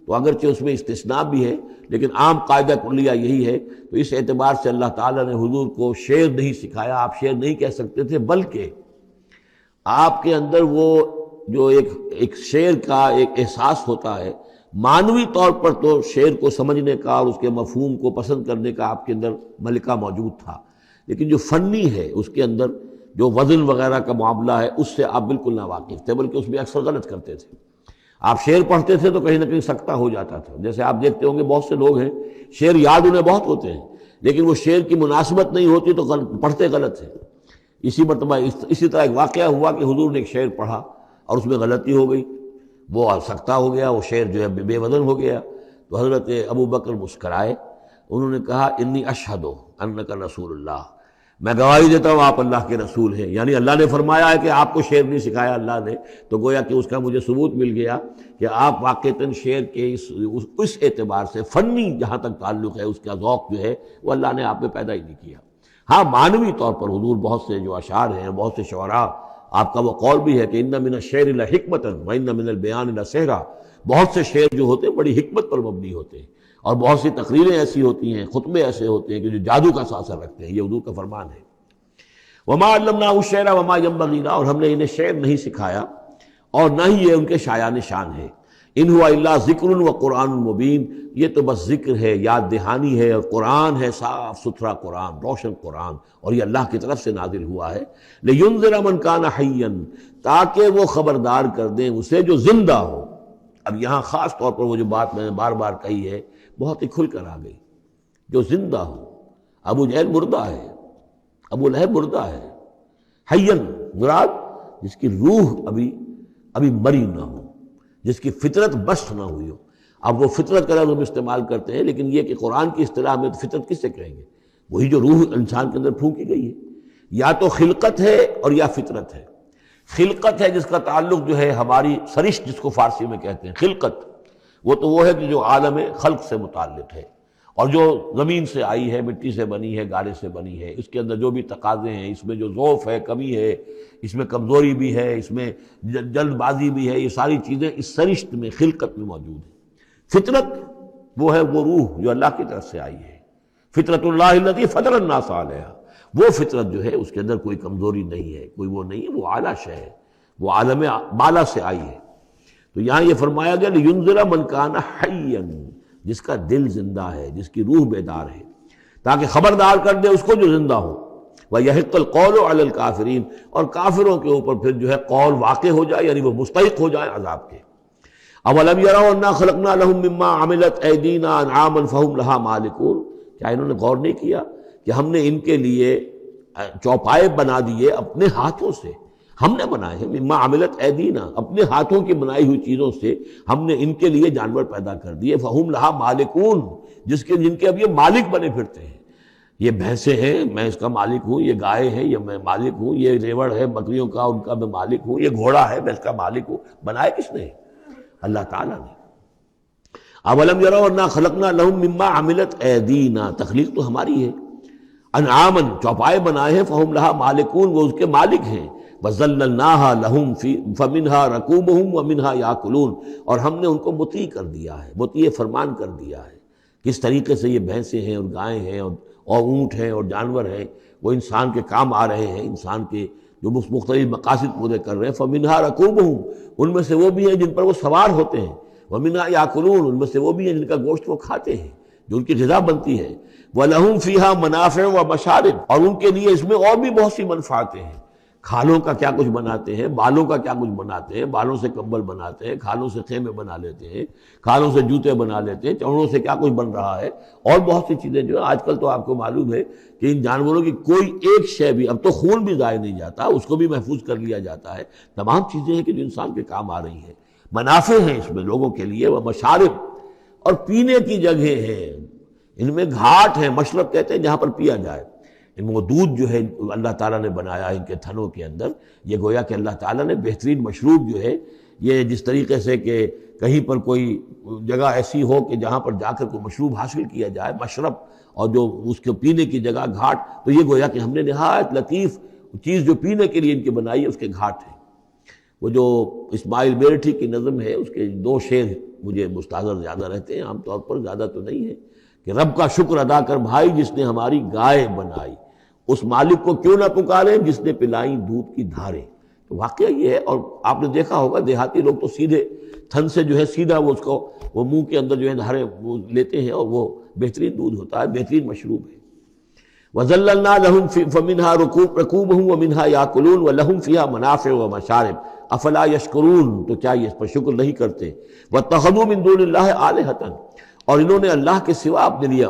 تو اگرچہ اس میں استثناء بھی ہے لیکن عام قاعدہ کلیہ یہی ہے۔ تو اس اعتبار سے اللہ تعالیٰ نے حضور کو شعر نہیں سکھایا، آپ شعر نہیں کہہ سکتے تھے، بلکہ آپ کے اندر وہ جو ایک شعر کا ایک احساس ہوتا ہے، معنوی طور پر تو شعر کو سمجھنے کا اور اس کے مفہوم کو پسند کرنے کا آپ کے اندر ملکہ موجود تھا، لیکن جو فنی ہے اس کے اندر جو وزن وغیرہ کا معاملہ ہے اس سے آپ بالکل ناواقف تھے، بلکہ اس میں اکثر غلط کرتے تھے۔ آپ شعر پڑھتے تھے تو کہیں نہ کہیں سکتہ ہو جاتا تھا، جیسے آپ دیکھتے ہوں گے بہت سے لوگ ہیں شعر یاد انہیں بہت ہوتے ہیں، لیکن وہ شعر کی مناسبت نہیں ہوتی تو پڑھتے غلط ہیں۔ اسی مرتبہ اسی طرح ایک واقعہ ہوا کہ حضور نے ایک شعر پڑھا اور اس میں غلطی ہو گئی، وہ سکتہ ہو گیا، وہ شعر جو ہے بے وزن ہو گیا۔ تو حضرت ابو بکر مسکرائے، انہوں نے کہا انی اشہد انک رسول اللہ، میں گواہی دیتا ہوں آپ اللہ کے رسول ہیں، یعنی اللہ نے فرمایا ہے کہ آپ کو شعر نہیں سکھایا اللہ نے، تو گویا کہ اس کا مجھے ثبوت مل گیا کہ آپ واقعتاً شعر کے اس اعتبار سے فنی جہاں تک تعلق ہے اس کا ذوق جو ہے وہ اللہ نے آپ میں پیدا ہی نہیں کیا۔ ہاں معنوی طور پر حضور بہت سے جو اشعار ہیں، بہت سے شعراء، آپ کا وہ قول بھی ہے کہ ان من الشعر لحکمۃ وان من البیان لسحرا، بہت سے شعر جو ہوتے ہیں بڑی حکمت پر مبنی ہوتے ہیں، اور بہت سی تقریریں ایسی ہوتی ہیں، خطبے ایسے ہوتے ہیں کہ جو جادو کا اثر رکھتے ہیں، یہ حضور کا فرمان ہے۔ وما علمناه الشعر وما ينبغي له، اور ہم نے انہیں شعر نہیں سکھایا اور نہ ہی یہ ان کے شایان شان ہے۔ ان هو الا ذکر وقرآن مبین، یہ تو بس ذکر ہے، یاد دہانی ہے، اور قرآن ہے، صاف ستھرا قرآن، روشن قرآن، اور یہ اللہ کی طرف سے نازل ہوا ہے۔ لینذر من کان حیا، تاکہ وہ خبردار کر دیں اسے جو زندہ ہو۔ اب یہاں خاص طور پر وہ جو بات میں نے بار بار کہی ہے بہت ہی کھل کر آ گئی، جو زندہ ہو۔ ابو جہل مردہ ہے، ابو لہب مردہ ہے، حیاً مراد جس کی روح ابھی مری نہ ہو، جس کی فطرت بست نہ ہوئی ہو۔ اب وہ فطرت کا لفظ ہم استعمال کرتے ہیں، لیکن یہ کہ قرآن کی اصطلاح میں فطرت کس سے کہیں گے؟ وہی جو روح انسان کے اندر پھونکی گئی ہے، یا تو خلقت ہے اور یا فطرت ہے۔ خلقت ہے جس کا تعلق جو ہے ہماری سرشت جس کو فارسی میں کہتے ہیں خلقت، وہ ہے کہ جو عالم خلق سے متعلق ہے، اور جو زمین سے آئی ہے، مٹی سے بنی ہے، گارے سے بنی ہے، اس کے اندر جو بھی تقاضے ہیں، اس میں جو ضعف ہے، کمی ہے، اس میں کمزوری بھی ہے، اس میں جلد بازی بھی ہے، یہ ساری چیزیں اس سرشت میں خلقت میں موجود ہیں۔ فطرت وہ ہے وہ روح جو اللہ کی طرف سے آئی ہے، فطرت اللہ التی فطر الناس علیہا، وہ فطرت جو ہے اس کے اندر کوئی کمزوری نہیں ہے، کوئی وہ نہیں ہے، وہ اعلیٰ شے ہے، وہ عالم بالا سے آئی ہے۔ تو یہاں یہ فرمایا گیا لِيُنذِرَ مَنْ كَانَ حَيًّا، جس کا دل زندہ ہے، جس کی روح بیدار ہے، تاکہ خبردار کر دے اس کو جو زندہ ہو۔ وَيَحِقَّ الْقَوْلُ عَلَى الْكَافِرِينَ، اور کافروں کے اوپر پھر جو ہے قول واقع ہو جائے، یعنی وہ مستحق ہو جائے عذاب کے۔ أَوَلَمْ يَرَوْا أَنَّا خَلَقْنَا لَهُم مِّمَّا عَمِلَتْ أَيْدِينَا أَنْعَامًا فَهُمْ لَهَا مَالِكُونَ، کیا انہوں نے غور نہیں کیا کہ ہم نے ان کے لیے چوپائے بنا دیے اپنے ہاتھوں سے، ہم نے بنائے ہیں، مما عملت ایدینا، اپنے ہاتھوں کی بنائی ہوئی چیزوں سے ہم نے ان کے لیے جانور پیدا کر دیے، فہم لہا مالکون، جن کے اب یہ مالک بنے پھرتے ہیں۔ یہ بھینسیں ہیں، میں اس کا مالک ہوں، یہ گائے ہیں، یہ میں مالک ہوں، یہ ریوڑ ہے بکریوں کا، ان کا میں مالک ہوں، یہ گھوڑا ہے، میں اس کا مالک ہوں۔ بنائے کس نے؟ اللہ تعالیٰ نے۔ اولم یروا انا خلقنا لهم مما عملت ایدینا، تخلیق تو ہماری ہے، انعامن، چوپائے بنائے ہیں، فہم لہا مالکون، وہ اس کے مالک ہیں، وَذَلَّلْنَاهَا لَهُمْ فَمِنْهَا رَكُوبُهُمْ وَمِنْهَا يَأْكُلُونَ، اور ہم نے ان کو مطیع کر دیا ہے، مطیع فرمان کر دیا ہے۔ کس طریقے سے یہ بھینسیں ہیں اور گائیں ہیں اور اونٹ ہیں اور جانور ہیں، وہ انسان کے کام آ رہے ہیں، انسان کے جو مختلف مقاصد پورے کر رہے ہیں۔ فَمِنْهَا رَكُوبُهُمْ، ان میں سے وہ بھی ہیں جن پر وہ سوار ہوتے ہیں، وَمِنْهَا يَأْكُلُونَ، ان میں سے وہ بھی ہیں جن کا گوشت وہ کھاتے ہیں، جو ان کی غذا بنتی ہے۔ وَلَهُمْ فِيهَا مَنَافِعُ وَمَشَارِبُ، اور ان کے لیے اس میں اور بھی بہت سی منفعتیں ہیں۔ کھالوں کا کیا کچھ بناتے ہیں، بالوں کا کیا کچھ بناتے ہیں، بالوں سے کمبل بناتے ہیں، کھالوں سے خیمے بنا لیتے ہیں، کھالوں سے جوتے بنا لیتے ہیں، چمڑوں سے کیا کچھ بن رہا ہے، اور بہت سی چیزیں جو آج کل تو آپ کو معلوم ہے کہ ان جانوروں کی کوئی ایک شے بھی، اب تو خون بھی ضائع نہیں جاتا، اس کو بھی محفوظ کر لیا جاتا ہے، تمام چیزیں ہیں کہ جو انسان کے کام آ رہی ہیں، منافع ہیں اس میں لوگوں کے لیے، وہ مشارب، اور پینے کی جگہیں ہیں، ان میں گھاٹ ہیں، مشرب کہتے ہیں جہاں پر پیا جائے، ان وہ دودھ جو ہے اللہ تعالیٰ نے بنایا ان کے تھنوں کے اندر، یہ گویا کہ اللہ تعالیٰ نے بہترین مشروب جو ہے، یہ جس طریقے سے کہ کہیں پر کوئی جگہ ایسی ہو کہ جہاں پر جا کر کوئی مشروب حاصل کیا جائے، مشرب، اور جو اس کے پینے کی جگہ گھاٹ، تو یہ گویا کہ ہم نے نہایت لطیف چیز جو پینے کے لیے ان کی بنائی ہے، اس کے گھاٹ ہیں۔ وہ جو اسماعیل میرٹھی کی نظم ہے، اس کے 2 شعر مجھے مستحضر زیادہ رہتے ہیں، عام طور پر زیادہ تو نہیں ہے، کہ رب کا شکر ادا کر بھائی جس نے ہماری گائے بنائی، اس مالک کو کیوں نہ پکارے جس نے پلائیں دودھ کی دھاریں۔ تو واقعہ یہ ہے، اور آپ نے دیکھا ہوگا دیہاتی لوگ تو سیدھے تھن سے جو ہے سیدھا وہ اس کو وہ منہ کے اندر جو ہے دھاریں وہ لیتے ہیں، اور وہ بہترین دودھ ہوتا ہے، بہترین مشروب ہے۔ وَذَلَّلْنَا لَهُمْ فَمِنْهَا رَكُوبُهُمْ وَمِنْهَا يَأْكُلُونَ وَلَهُمْ فِيهَا مَنَافِعُ وَمَشَارِبُ أَفَلَا يَشْكُرُونَ، تو کیا یہ اس پر شکر نہیں کرتے؟ وَاتَّخَذُوا مِن دُونِ اللَّهِ آلِهَةً، اور انہوں نے اللہ کے سوا اپنے لیے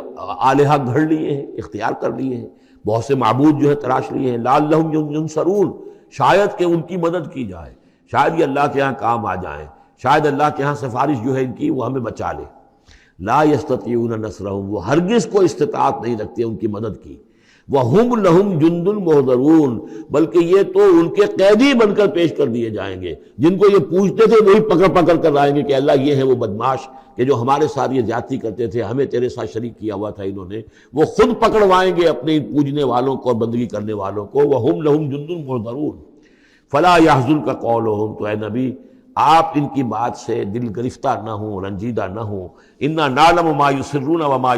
آلہہ گھڑ لیے ہیں، اختیار کر لیے ہیں، بہت سے معبود جو ہے تراش لیے ہیں، لَعَلَّهُمْ يُنصَرُونَ، شاید کہ ان کی مدد کی جائے، شاید یہ اللہ کے ہاں کام آ جائیں، شاید اللہ کے ہاں سفارش جو ہے ان کی وہ ہمیں بچا لے۔ لا يستطيعون نصرهم، وہ ہرگز کو استطاعت نہیں رکھتے ان کی مدد کی۔ وَهُمْ لَهُمْ جُنْدٌ مُحْضَرُونَ، بلکہ یہ تو ان کے قیدی بن کر پیش کر دیے جائیں گے، جن کو یہ پوچھتے تھے وہی پکڑ پکڑ کر لائیں گے کہ اللہ یہ ہیں وہ بدماش کہ جو ہمارے ساتھ یہ زیادتی کرتے تھے، ہمیں تیرے ساتھ شریک کیا ہوا تھا انہوں نے، وہ خود پکڑوائیں گے اپنے پوجنے والوں کو اور بندگی کرنے والوں کو۔ وَهُمْ لَهُمْ جُنْدٌ مُحْضَرُونَ فَلَا يَحْزُنْكَ قَوْلُهُمْ، تو اے نبی آپ ان کی بات سے دل گرفتہ نہ ہوں، رنجیدہ نہ ہوں۔ اِنَّا نَعْلَمُ مَا يُسِرُّونَ وَمَا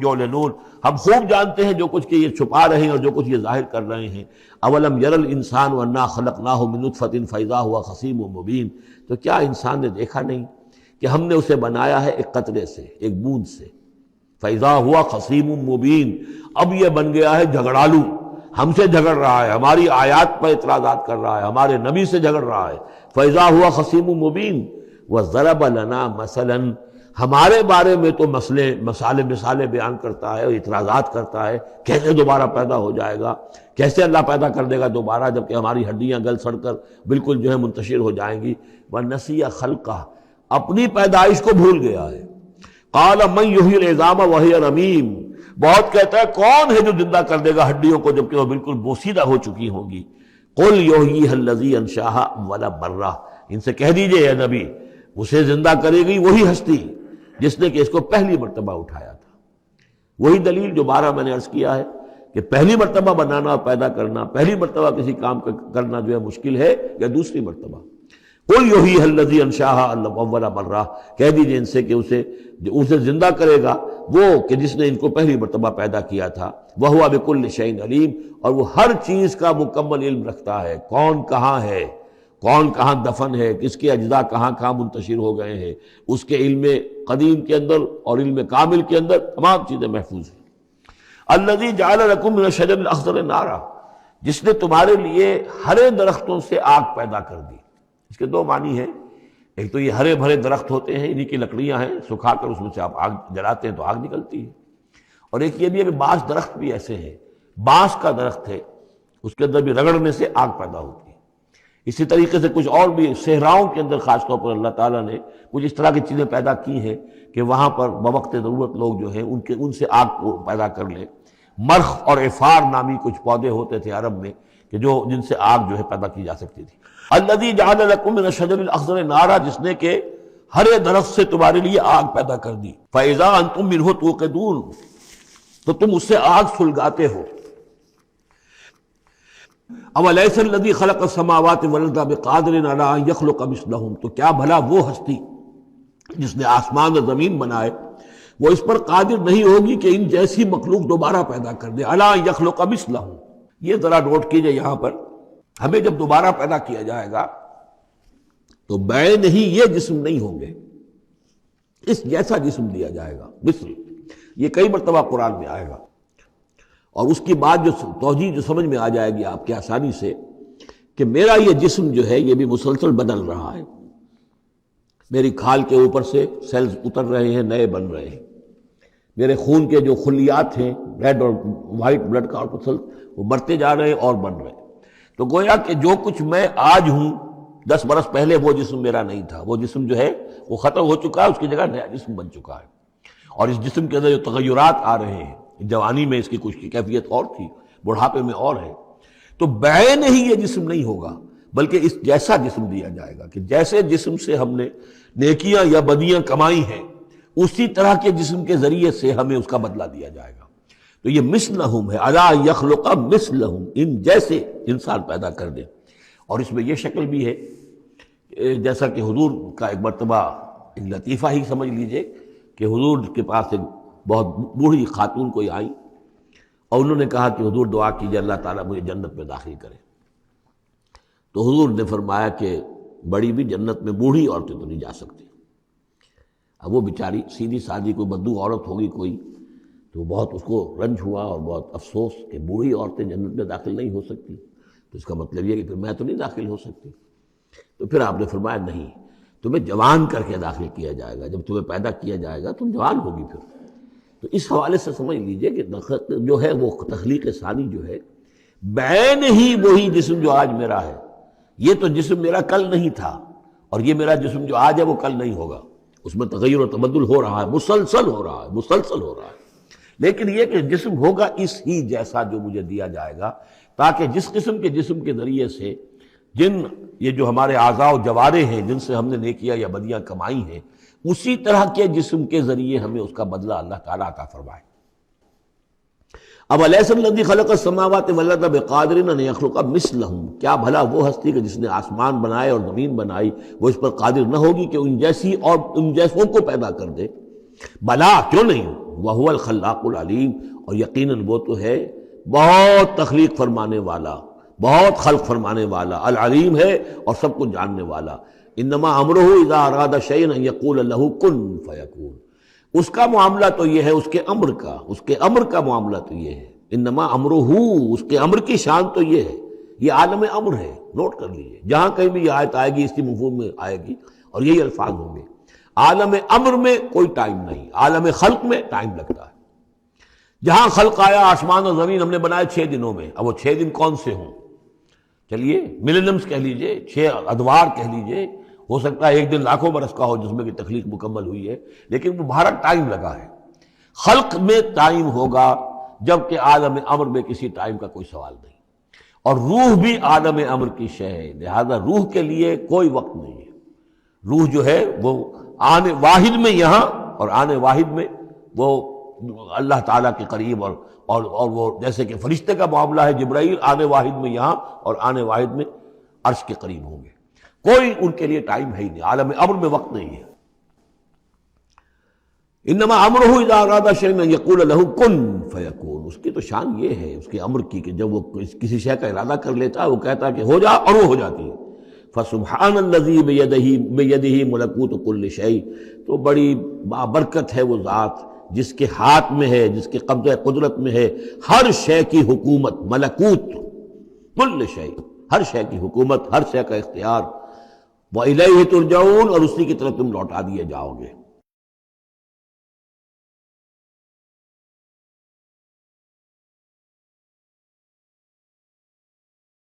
يُعْلِنُونَ، ہم خوب جانتے ہیں جو کچھ کہ یہ چھپا رہے ہیں اور جو کچھ یہ ظاہر کر رہے ہیں۔ اَوَلَمْ يَرَ الْإِنسَانُ أَنَّا خَلَقْنَاهُ مِن نُطْفَةٍ فَإِذَا هُوَ خَصِيمٌ مُبِينٌ، تو کیا انسان نے دیکھا نہیں کہ ہم نے اسے بنایا ہے ایک قطرے سے، ایک بوند سے، فَإِذَا هُوَ خَصِيمٌ مُبِينٌ، اب یہ بن گیا ہے جھگڑالو، ہم سے جھگڑ رہا ہے، ہماری آیات پر اعتراضات کر رہا ہے، ہمارے نبی سے جھگڑ رہا ہے۔ فَإِذَا هُوَ خَصِيمٌ مُبِينٌ وَضَرَبَ لَنَا مَثَلًا، ہمارے بارے میں تو مثالیں بیان کرتا ہے اور اعتراضات کرتا ہے، کیسے دوبارہ پیدا ہو جائے گا، کیسے اللہ پیدا کر دے گا دوبارہ جبکہ ہماری ہڈیاں گل سڑ کر بالکل جو ہے منتشر ہو جائیں گی۔ وَنَسِيَ خَلْقَهُ، اپنی پیدائش کو بھول گیا ہے۔ قَالَ مَن يُحْيِي الْعِظَامَ وَهِيَ رَمِيمٌ، بہت کہتا ہے کون ہے جو زندہ کر دے گا ہڈیوں کو جبکہ وہ بالکل بوسیدہ ہو چکی ہوں گی۔ قل یحییھا الذی انشاھا اول مرہ، ان سے کہہ دیجئے اے نبی اسے زندہ کرے گی وہی ہستی جس نے کہ اس کو پہلی مرتبہ اٹھایا تھا۔ وہی دلیل جو 12 میں نے عرض کیا ہے کہ پہلی مرتبہ بنانا اور پیدا کرنا، پہلی مرتبہ کسی کام کرنا جو ہے مشکل ہے یا دوسری مرتبہ۔ قل یحییھا الذی انشاھا اول مرہ، کہہ دیجئے ان سے کہ اسے زندہ کرے گا وہ کہ جس نے ان کو پہلی مرتبہ پیدا کیا تھا، وہو بکل شیء علیم، اور وہ ہر چیز کا مکمل علم رکھتا ہے، کون کہاں ہے، کون کہاں دفن ہے، کس کے اجزاء کہاں کہاں منتشر ہو گئے ہیں، اس کے علم قدیم کے اندر اور علم کامل کے اندر تمام چیزیں محفوظ ہیں۔ الذی جعل لکم من الشجر الاخضر نارا، جس نے تمہارے لیے ہرے درختوں سے آگ پیدا کر دی۔ اس کے دو معنی ہیں، ایک تو یہ ہرے بھرے درخت ہوتے ہیں، انہی کی لکڑیاں ہیں، سکھا کر اس میں سے آپ آگ جلاتے ہیں تو آگ نکلتی ہے، اور ایک یہ بھی ہے کہ بعض درخت بھی ایسے ہیں، بانس کا درخت ہے اس کے اندر بھی رگڑنے سے آگ پیدا ہوتی ہے۔ اسی طریقے سے کچھ اور بھی صحراؤں کے اندر خاص طور پر اللہ تعالیٰ نے کچھ اس طرح کی چیزیں پیدا کی ہیں کہ وہاں پر بوقت ضرورت لوگ جو ہیں ان سے آگ کو پیدا کر لیں۔ مرخ اور عفار نامی کچھ پودے ہوتے تھے عرب میں کہ جن سے آگ جو ہے پیدا کی جا سکتی تھی۔ الذی جعل لکم من الشجر الاخضر نارا، جس نے کہ ہرے درخت سے تمہارے لیے آگ پیدا کر دی۔ فاذا انتم منہ توقدون، تو تم اس سے آگ سلگاتے ہو۔ اولیس الذی خلق السماوات والارض بقادر علی ان یخلق مثلہم، تو کیا بھلا وہ ہستی جس نے آسمان اور زمین بنائے وہ اس پر قادر نہیں ہوگی کہ ان جیسی مخلوق دوبارہ پیدا کر دے۔ الی ان یخلق مثلہم، یہ ذرا نوٹ کیجئے یہاں پر، ہمیں جب دوبارہ پیدا کیا جائے گا تو بین ہی یہ جسم نہیں ہوں گے، اس جیسا جسم دیا جائے گا، مثل، یہ کئی مرتبہ قرآن میں آئے گا، اور اس کی بات جو توجیہ جو سمجھ میں آ جائے گی آپ کے آسانی سے کہ میرا یہ جسم جو ہے یہ بھی مسلسل بدل رہا ہے، میری کھال کے اوپر سے سیلز اتر رہے ہیں، نئے بن رہے ہیں، میرے خون کے جو خلیات ہیں ریڈ اور وائٹ بلڈ کارپسل وہ بڑھتے جا رہے ہیں اور بن رہے ہیں۔ تو گویا کہ جو کچھ میں آج ہوں 10 برس پہلے وہ جسم میرا نہیں تھا، وہ جسم جو ہے وہ ختم ہو چکا ہے، اس کی جگہ نیا جسم بن چکا ہے، اور اس جسم کے اندر جو تغیرات آ رہے ہیں، جوانی میں اس کی کچھ کی کیفیت اور تھی، بڑھاپے میں اور ہے، تو بعین ہی یہ جسم نہیں ہوگا بلکہ اس جیسا جسم دیا جائے گا کہ جیسے جسم سے ہم نے نیکیاں یا بدیاں کمائی ہیں اسی طرح کے جسم کے ذریعے سے ہمیں اس کا بدلہ دیا جائے گا۔ تو یہ مثلہم ہے، الی یخلق مثلہم، ان جیسے انسان پیدا کر دے۔ اور اس میں یہ شکل بھی ہے جیسا کہ حضور کا ایک مرتبہ ایک لطیفہ ہی سمجھ لیجئے کہ حضور کے پاس ایک بہت بوڑھی خاتون کوئی آئی اور انہوں نے کہا کہ حضور دعا کیجئے اللہ تعالیٰ مجھے جنت میں داخل کرے۔ تو حضور نے فرمایا کہ بڑی بھی جنت میں بوڑھی عورتیں تو نہیں جا سکتی۔ اب وہ بیچاری سیدھی سادھی کوئی بدو عورت ہوگی کوئی، تو بہت اس کو رنج ہوا اور بہت افسوس کہ بوڑھی عورتیں جنت میں داخل نہیں ہو سکتی، تو اس کا مطلب یہ کہ پھر میں تو نہیں داخل ہو سکتی۔ تو پھر آپ نے فرمایا نہیں، تمہیں جوان کر کے داخل کیا جائے گا، جب تمہیں پیدا کیا جائے گا تم جوان ہوگی پھر۔ تو اس حوالے سے سمجھ لیجئے کہ جو ہے وہ تخلیق ثانی جو ہے بعین ہی وہی جسم جو آج میرا ہے، یہ تو جسم میرا کل نہیں تھا، اور یہ میرا جسم جو آج ہے وہ کل نہیں ہوگا، اس میں تغیر و تبدل ہو رہا ہے، مسلسل ہو رہا ہے، مسلسل ہو رہا ہے، لیکن یہ کہ جسم ہوگا اس ہی جیسا جو مجھے دیا جائے گا، تاکہ جس قسم کے جسم کے ذریعے سے یہ جو ہمارے اعضاء و جوارح ہیں جن سے ہم نے نیکیاں یا بدیاں کمائی ہیں، اسی طرح کے جسم کے ذریعے ہمیں اس کا بدلہ اللہ تعالیٰ عطا فرمائے۔ اب الیس الذی خلق السماوات والارض بقادر ان یخلق مثلہم، کیا بھلا وہ ہستی کہ جس نے آسمان بنائے اور زمین بنائی وہ اس پر قادر نہ ہوگی کہ ان جیسی اور ان جیسوں کو پیدا کر دے؟ بلا، کیوں نہیں، وہو الخلاق العلیم، اور یقیناً وہ تو ہے بہت تخلیق فرمانے والا، بہت خلق فرمانے والا، العلیم ہے اور سب کچھ جاننے والا۔ انما امرہ اذا اراد شیئا ان یقول لہ کن فیکون، اس کا معاملہ تو یہ ہے، اس کے امر کا معاملہ تو یہ ہے، انما امرہ، اس کے امر کی شان تو یہ ہے، یہ عالم امر ہے، نوٹ کر لیجیے، جہاں کہیں بھی یہ آیت آئے گی اس کی مفہوم میں آئے گی اور یہی الفاظ ہوں گے۔ عالم امر میں کوئی ٹائم نہیں، عالم خلق میں ٹائم لگتا ہے۔ جہاں خلق آیا آسمان اور زمین ہم نے بنائے 6 دنوں میں، اب وہ 6 دن کون سے ہوں؟ چلیے ملینمز کہہ لیجئے، 6 ادوار کہہ لیجئے، ہو سکتا ہے ایک دن لاکھوں برس کا ہو جس میں کہ تخلیق مکمل ہوئی ہے، لیکن وہ بھارت ٹائم لگا ہے۔ خلق میں ٹائم ہوگا جبکہ عالم امر میں کسی ٹائم کا کوئی سوال نہیں۔ اور روح بھی عالم امر کی شے ہے، لہذا روح کے لیے کوئی وقت نہیں ہے۔ روح جو ہے وہ آنے واحد میں یہاں اور آنے واحد میں وہ اللہ تعالیٰ کے قریب، اور وہ جیسے کہ فرشتے کا معاملہ ہے، جبرائیل آنے واحد میں یہاں اور آنے واحد میں عرش کے قریب ہوں گے۔ کوئی ان کے لیے ٹائم ہے ہی نہیں، عالم امر میں وقت نہیں ہے۔ انما امرہ اذا اراد شیئا ان یقول له کن فیکون، اس کی تو شان یہ ہے اس کے امر کی کہ جب وہ کسی شے کا ارادہ کر لیتا ہے وہ کہتا ہے کہ ہو جا، اور وہ ہو جاتی ہے۔ فسبحان الذی بیدہ ملکوت کل شیء، تو بڑی بابرکت ہے وہ ذات جس کے ہاتھ میں ہے، جس کے قبضہ قدرت میں ہے ہر شے کی حکومت، ملکوت کل شیء، ہر شے کی حکومت، ہر شے کا اختیار۔ وَإِلَيْهِ تُرْجَعُونَ، اور اسی کی طرف تم لوٹا دیے جاؤ گے۔